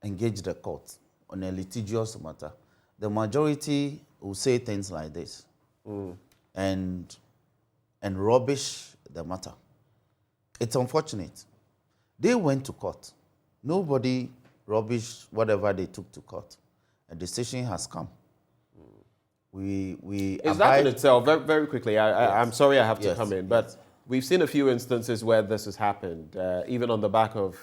engage the court on a litigious matter. The majority will say things like this and rubbish the matter. It's unfortunate. They went to court. Nobody rubbished whatever they took to court. A decision has come. We Is that in itself, very, very quickly, Yes. I'm sorry I have to Yes, come in, but yes. we've seen a few instances where this has happened, even on the back of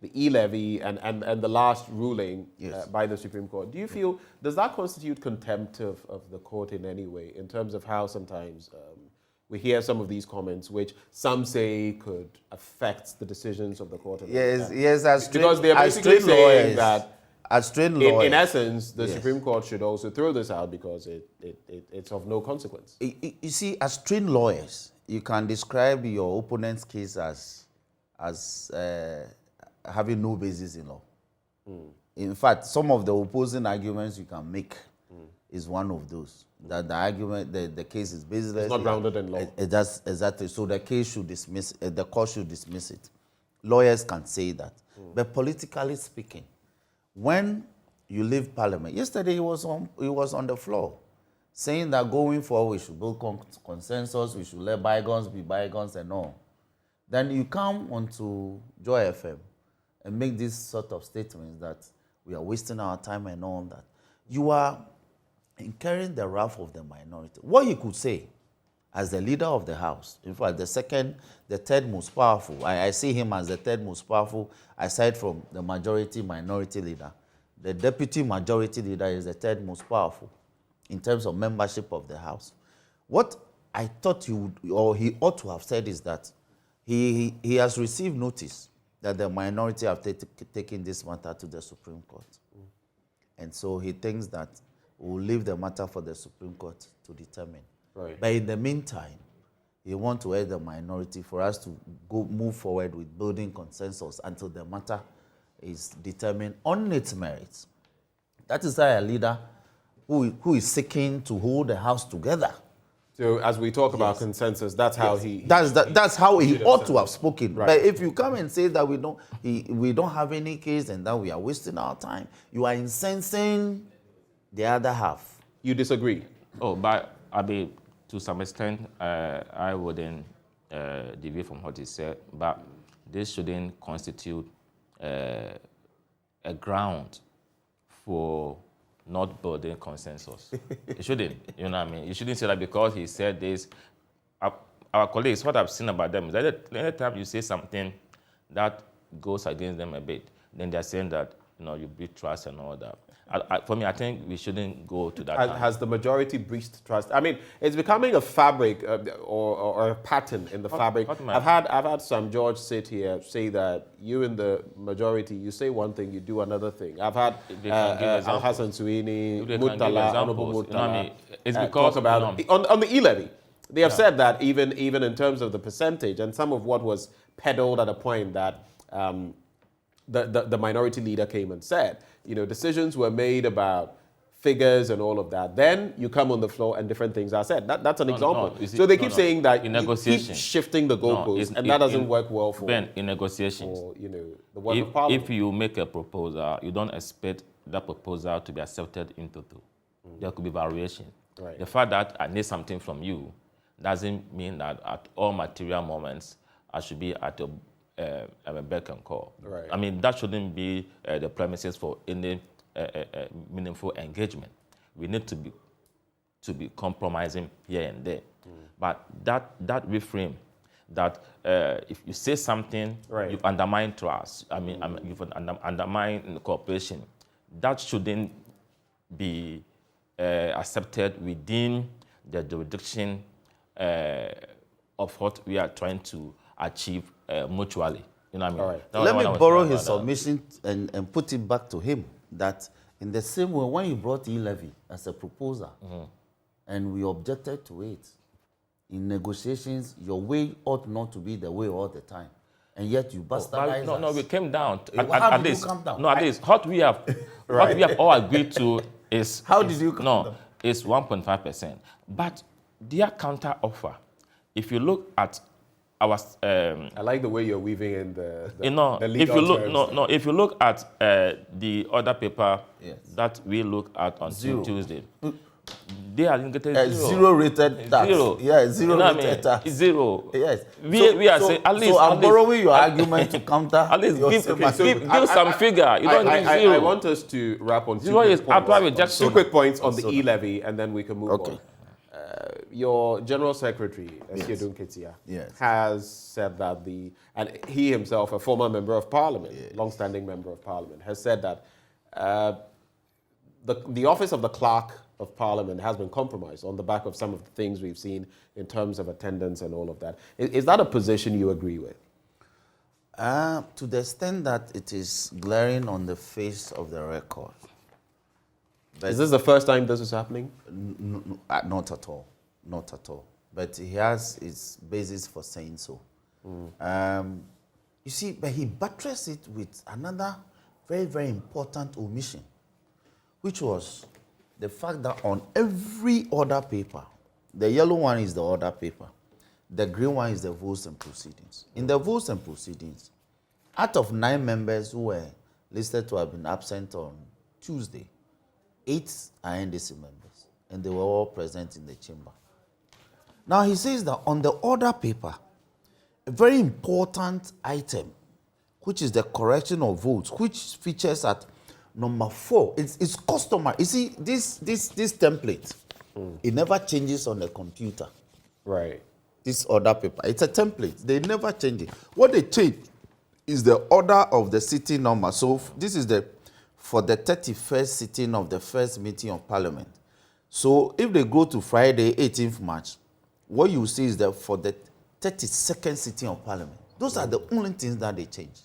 the e-levy and the last ruling Yes. by the Supreme Court. Do you feel, does that constitute contempt of the court in any way, in terms of how sometimes we hear some of these comments, which some say could affect the decisions of the court? Yes, yes, as because they're basically saying that as trained lawyers, in essence, the yes. Supreme Court should also throw this out because it's of no consequence. You see, as trained lawyers, you can describe your opponent's case as having no basis in law. In fact, some of the opposing arguments you can make is one of those. That the argument, the case is baseless. It's not grounded in law. Exactly. So the case should dismiss. The court should dismiss it. Lawyers can say that, but politically speaking, when you leave Parliament, yesterday he was on the floor, saying that going forward we should build consensus, we should let bygones be bygones and all. Then you come onto Joy FM and make these sort of statements that we are wasting our time and all that. You are incurring the wrath of the minority. What you could say as the leader of the House, in fact, the third most powerful, I see him as the third most powerful, aside from the minority leader. The deputy majority leader is the third most powerful in terms of membership of the House. What I thought he ought to have said is that he has received notice that the minority have taken this matter to the Supreme Court. And so he thinks that we'll leave the matter for the Supreme Court to determine. Right. But in the meantime, he wants to aid the minority for us to move forward with building consensus until the matter is determined on its merits. That is why a leader who is seeking to hold the House together. So as we talk about consensus, that's how he... That's how he ought to have spoken. Right. But if you come and say that we don't have any case and that we are wasting our time, you are incensing the other half. You disagree? Oh, but I mean, to some extent, I wouldn't deviate from what he said, but this shouldn't constitute a ground for not building consensus. It shouldn't, you know what I mean? You shouldn't say that because he said this. Our colleagues, what I've seen about them is that anytime you say something that goes against them a bit, then they're saying that, you breach trust and all that. For me, I think we shouldn't go to that. Has the majority breached trust? I mean, it's becoming a fabric or a pattern in the fabric. I've had Sam George sit here say that you in the majority, you say one thing, you do another thing. I've had Al Hassan Suini, Murtala, Honorable Murtala. It's because talk about on the e-levy. They have said that even in terms of the percentage and some of what was peddled at a point that the minority leader came and said, decisions were made about figures and all of that. Then you come on the floor and different things are said. That's an example. So they keep saying that in you negotiation, keep shifting the goalposts, and that doesn't work well for Ben, in negotiations. For, the work of Parliament. If you make a proposal, you don't expect that proposal to be accepted in total. There could be variation. Right. The fact that I need something from you doesn't mean that at all material moments I should be at a beck and call. Right. I mean, that shouldn't be the premises for any meaningful engagement. We need to be compromising here and there. But that reframe, that if you say something, right, you undermine trust. I mean, you've undermined cooperation. That shouldn't be accepted within the jurisdiction of what we are trying to achieve mutually. You know what I mean? All right. Let me borrow his submission and put it back to him that in the same way when you brought e-levy as a proposal and we objected to it, in negotiations, your way ought not to be the way all the time. And yet you bastardized us. No, we came down. How did you come down? No, at least what we have all agreed to is... How did you come down? It's 1.5%. But their counter offer, if you look at our... I like the way you're weaving in the legal terms. If you look at the other paper that we look at on Tuesday, they are getting zero. Zero rated tax. Zero. Yeah, zero You know rated tax. It's zero. Yes. We are saying at least. So I'm borrowing your argument to counter. At least your give statement. some figure. You don't give zero. I want us to wrap on Zero is outright points. rejection. Two quick points on the e-levy, and then we can move Okay. on. Your General Secretary, Esiedun Ketia, has said that and he himself, a former member of Parliament, long-standing member of Parliament, has said that the office of the Clerk of Parliament has been compromised on the back of some of the things we've seen in terms of attendance and all of that. Is that a position you agree with? To the extent that it is glaring on the face of the record. Is this the first time this is happening? No, not at all. Not at all. But he has his basis for saying so. You see, but he buttressed it with another very, very important omission, which was the fact that on every order paper, the yellow one is the order paper, the green one is the votes and proceedings. In the votes and proceedings, out of 9 members who were listed to have been absent on Tuesday, 8 are NDC members, and they were all present in the chamber. Now he says that on the order paper, a very important item, which is the correction of votes, which features at number 4. It's customary. You see, this template, it never changes on the computer. Right. This order paper, it's a template. They never change it. What they change is the order of the sitting number. So this is for the 31st sitting of the first meeting of Parliament. So if they go to Friday, 18th March, what you see is that for the 32nd sitting of Parliament, those are the only things that they change.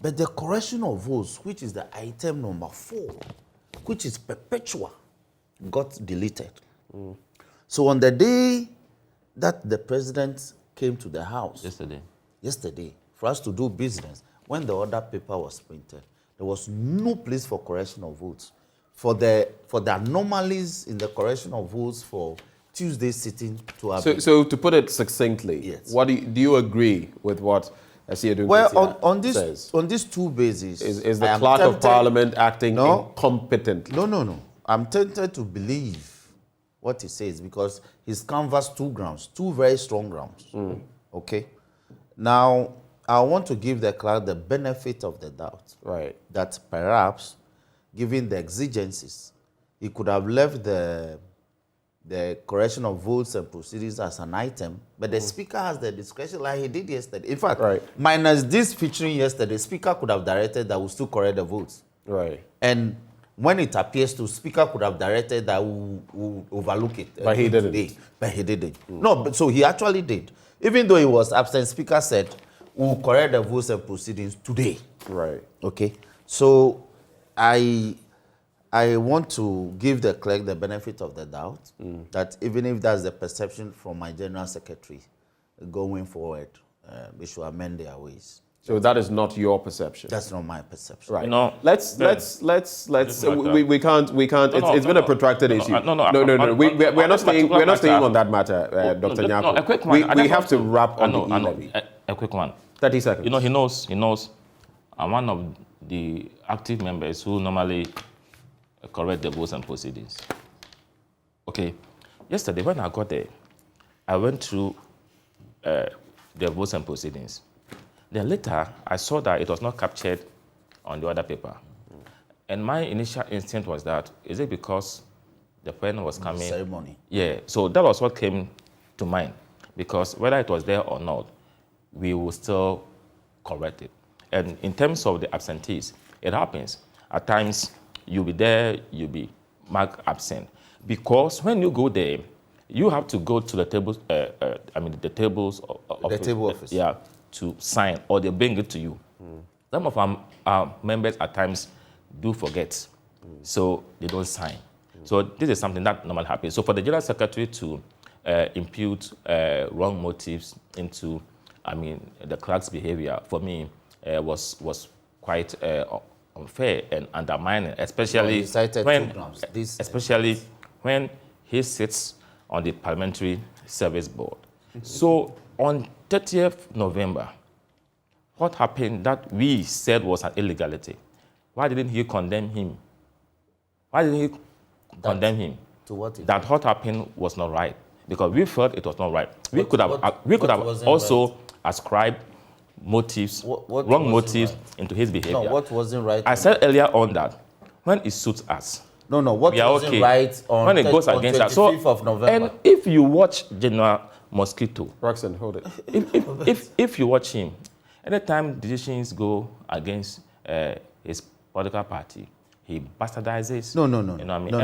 But the correction of votes, which is the item number 4, which is perpetual, got deleted. So on the day that the president came to the house, yesterday, for us to do business, when the order paper was printed, there was no place for correction of votes. For the anomalies in the correction of votes for Tuesday sitting to have So to put it succinctly, what do you agree with what Esiedun says? On these two bases, is the Clerk of Parliament acting incompetently? No. I'm tempted to believe what he says because he's canvassed 2 grounds, 2 very strong grounds. Okay? Now, I want to give the clerk the benefit of the doubt. Right. That perhaps, given the exigencies, he could have left the correction of votes and proceedings as an item, but the Speaker has the discretion like he did yesterday. In fact, minus this featuring yesterday, the Speaker could have directed that we'll still correct the votes. Right. And when it appears to, Speaker could have directed that we'll overlook it. But he didn't. Today. But he didn't. No, but so he actually did. Even though he was absent, Speaker said, we'll correct the votes and proceedings today. Right. Okay. So I want to give the clerk the benefit of the doubt that even if that's the perception from my General Secretary going forward, they should amend their ways. So that is not your perception. That's not my perception. Right. No. Let's. We can't. It's been a protracted issue. No. We're not staying on that matter, Dr. Nyako. No, a quick one. We have to wrap on the e-levy. A quick one. 30 seconds. He knows. I'm one of the active members who normally correct the votes and proceedings. Okay. Yesterday, when I got there, I went through the votes and proceedings. Then later, I saw that it was not captured on the other paper. And my initial instinct was that, is it because the pen was coming? Ceremony. Yeah, so that was what came to mind. Because whether it was there or not, we will still correct it. And in terms of the absentees, it happens. At times, you'll be there, you'll be marked absent. Because when you go there, you have to go to the tables, the tables of the table office. Yeah, to sign, or they bring it to you. Some of our members at times do forget, so they don't sign. So this is something that normally happens. So for the General Secretary to impute wrong motives into, the clerk's behavior, for me, was quite unfair and undermining, especially when he sits on the Parliamentary Service Board. So on 30th November, what happened that we said was an illegality? Why didn't he condemn him? To what effect? That what happened was not right, because we felt it was not right. We What- could have what- we could what have wasn't also right? ascribed motives, What wrong wasn't motives right? into his behavior. No, what wasn't right? I said earlier on that when it suits us, No, what we are wasn't okay. right on, When it goes on against 25th us. So, of November? and if you watch General Mosquito, Roxanne, hold it. if you watch him, anytime decisions go against his political party, he bastardizes. No. You know what I mean?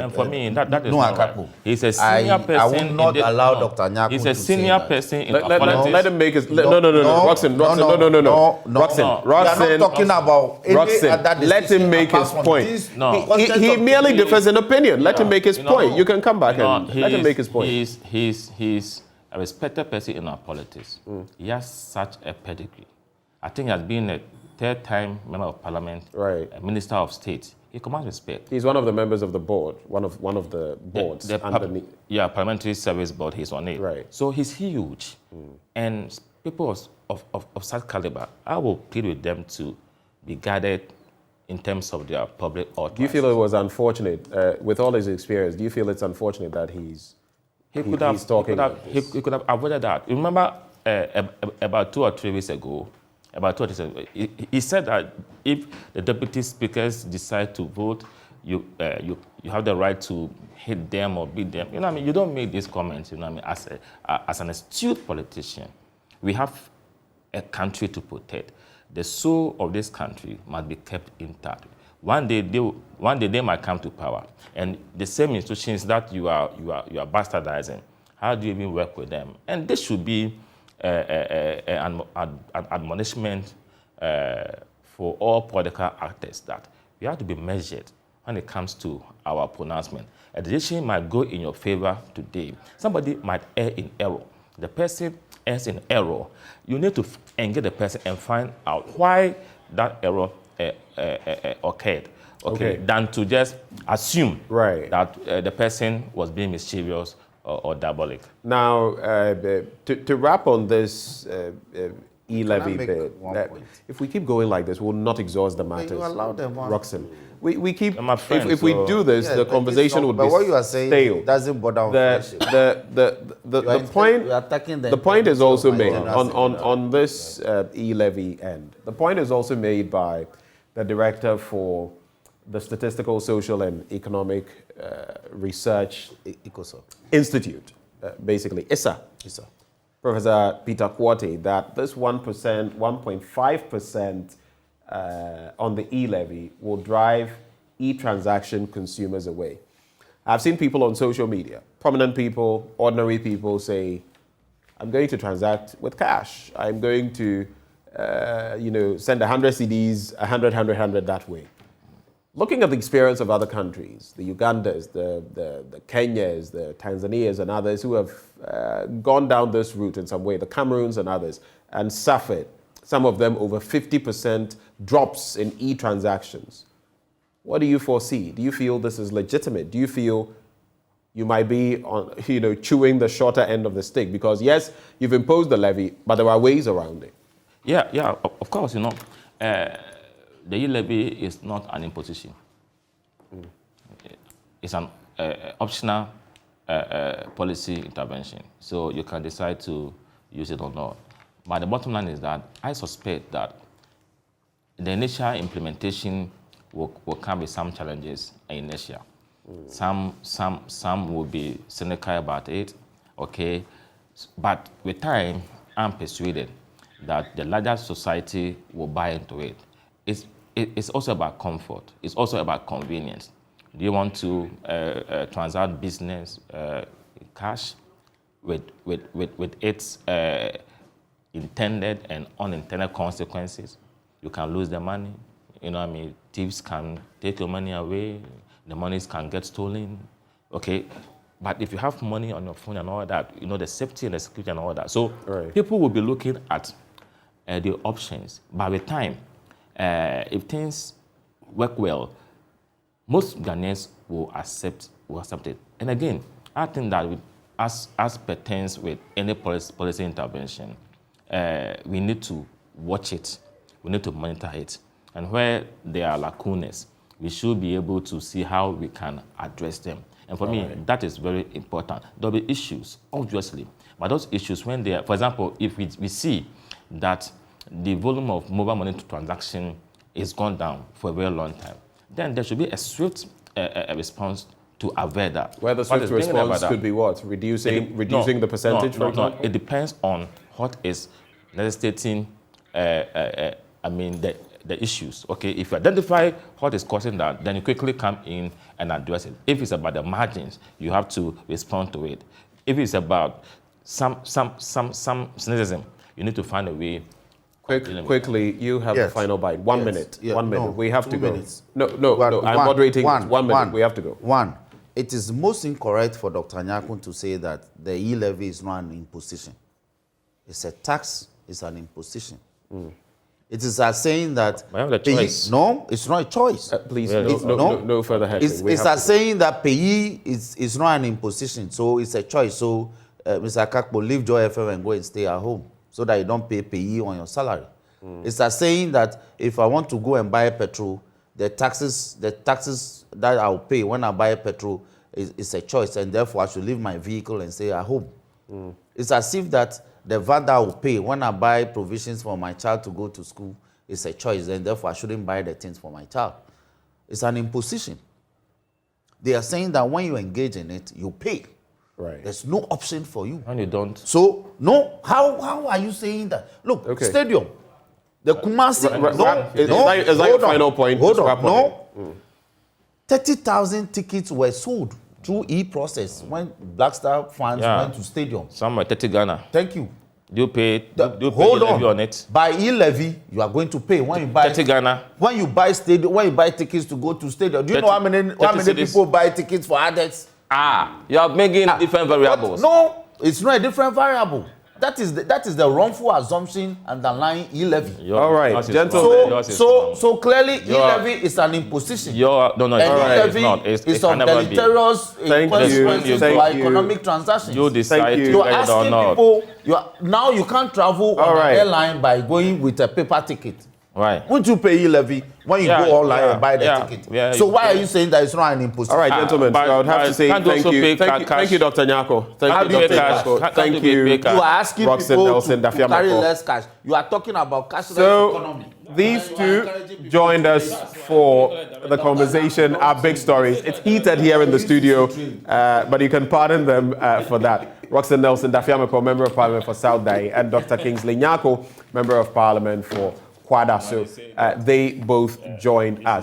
And for me, that is no, not right. Akapo. He's a senior person. I will not in the- allow no. Dr. Nyako He's to a say senior that. person in Let politics. him make his. No, Roxanne, no, Roxanne, We are not talking about any Roxanne, other let him decision make apart his from point. this No. content He of- merely differs in opinion. Let him make his You know, point. You can come back and let him make his point. He's a respected person in our politics. He has such a pedigree. I think he has been a third-time member of parliament, Right. a minister of state. He commands respect. He's one of the members of the board, one of the boards underneath. Parliamentary Service Board, he's on it. Right. So he's huge. And people of such caliber, I will plead with them to be guided in terms of their public utterances. Do you feel it was unfortunate, with all his experience, do you feel it's unfortunate that he's talking like this? He could have avoided that. You remember about 2 or 3 weeks ago, he said that if the deputy speakers decide to vote, you have the right to hit them or beat them. You know what I mean? You don't make these comments, you know what I mean, as an astute politician. We have a country to protect. The soul of this country must be kept intact. One day they might come to power, and the same institutions that you are bastardizing, how do you even work with them? And this should be an admonishment for all political actors that we have to be measured when it comes to our pronouncement. A decision might go in your favor today. Somebody might err in error. The person errs in error. You need to engage the person and find out why that error occurred. Okay, than to just assume that the person was being mischievous or diabolic. Now, to wrap on this e-levy make bit, one point? if we keep going like this, we'll not exhaust the matters. You allow them one. Roxanne, we keep. My friend, if we do this, Yeah, the but conversation would but be what you are saying stale. doesn't bother on friendship. The point. You are attacking The point is also integrity made of my general on this e-levy end. The point is also made by the director for the Statistical, Social and Economic Research ECOSOC. Institute, basically ISA. Professor Peter Quartey, that this 1.5% on the e-levy will drive e-transaction consumers away. I've seen people on social media, prominent people, ordinary people say, I'm going to transact with cash. I'm going to, send 100 CDs, 100 that way. Looking at the experience of other countries, the Ugandas, the Kenyas, the Tanzanias and others who have gone down this route in some way, the Cameroons and others, and suffered, some of them over 50% drops in e-transactions. What do you foresee? Do you feel this is legitimate? Do you feel you might be chewing the shorter end of the stick? Because yes, you've imposed the levy, but there are ways around it. Yeah, of course, the e-levy is not an imposition. It's an optional policy intervention. So you can decide to use it or not. But the bottom line is that I suspect that the initial implementation will come with some challenges in Asia. Some will be cynical about it, okay? But with time, I'm persuaded that the larger society will buy into it. It's also about comfort. It's also about convenience. Do you want to transact business cash with its intended and unintended consequences? You can lose the money. You know what I mean? Thieves can take your money away. The monies can get stolen. Okay? But if you have money on your phone and all that, the safety and the security and all that. So people will be looking at the options. By the time, if things work well, most Ghanaians will accept it. And again, I think that as pertains with any policy intervention, we need to watch it. We need to monitor it. And where there are lacunas, we should be able to see how we can address them. And for me, that is very important. There'll be issues, obviously. But those issues, when they are, for example, if we see that the volume of mobile money transaction is gone down for a very long time, then there should be a swift response to avert that. Where the swift response could be what? Reducing the percentage, for example? No, it depends on what is necessitating, the issues. Okay, if you identify what is causing that, then you quickly come in and address it. If it's about the margins, you have to respond to it. If it's about some cynicism, you need to find a way. Quickly, you have the final bite. 1 minute. Yeah, 1 minute. no, we have to 2 go. minutes. No. I'm moderating. 1 minute. We have to go. One. It is most incorrect for Dr. Nyakun to say that the e-levy is not an imposition. It's a tax. It's an imposition. It is as saying that no, it's not a choice. Please, no further heckling. It's as saying that payee is not an imposition, so it's a choice. So, Mr. Akakpo, leave Joy FM and go and stay at home so that you don't pay payee on your salary. It's as saying that if I want to go and buy petrol, the taxes that I'll pay when I buy petrol is a choice, and therefore I should leave my vehicle and stay at home. It's as if that the VAT that I will pay when I buy provisions for my child to go to school is a choice, and therefore I shouldn't buy the things for my child. It's an imposition. They are saying that when you engage in it, you pay. Right. There's no option for you. And you don't. So, no, how are you saying that? Look, stadium. The Kumasi. Is that your final point? Hold on. No. 30,000 tickets were sold through e-process when Black Star fans went to stadium. Some were 30 Ghana. Thank you. Do you pay hold levy on it? By e-levy, you are going to pay when you buy 30 Ghana. When you buy tickets to go to stadium. Do you know how many people buy tickets for adults? You are making different variables. No, it's not a different variable. That is the wrongful assumption underlying e-levy. All right, gentlemen. So clearly e-levy is an imposition. E-levy is of deleterious consequences to our economic transactions. You decide to You're asking people. Now you can't travel on an airline by going with a paper ticket. Right. Won't you pay e-levy when you go online and buy the ticket? Yeah, so why are you saying that it's not an imposition? All right, gentlemen. I would have to say thank you. Thank you, Dr. Nyako. Thank you, Dr. Nyako. Thank you. You are asking people to carry less cash. You are talking about cashless economy. These two joined us for the conversation, our big stories. It's heated here in the studio, but you can pardon them for that. Roxanne Nelson Dafiamako, Member of Parliament for South Dai, and Dr. Kingsley Nyako, Member of Parliament for Kwada. So they both joined us.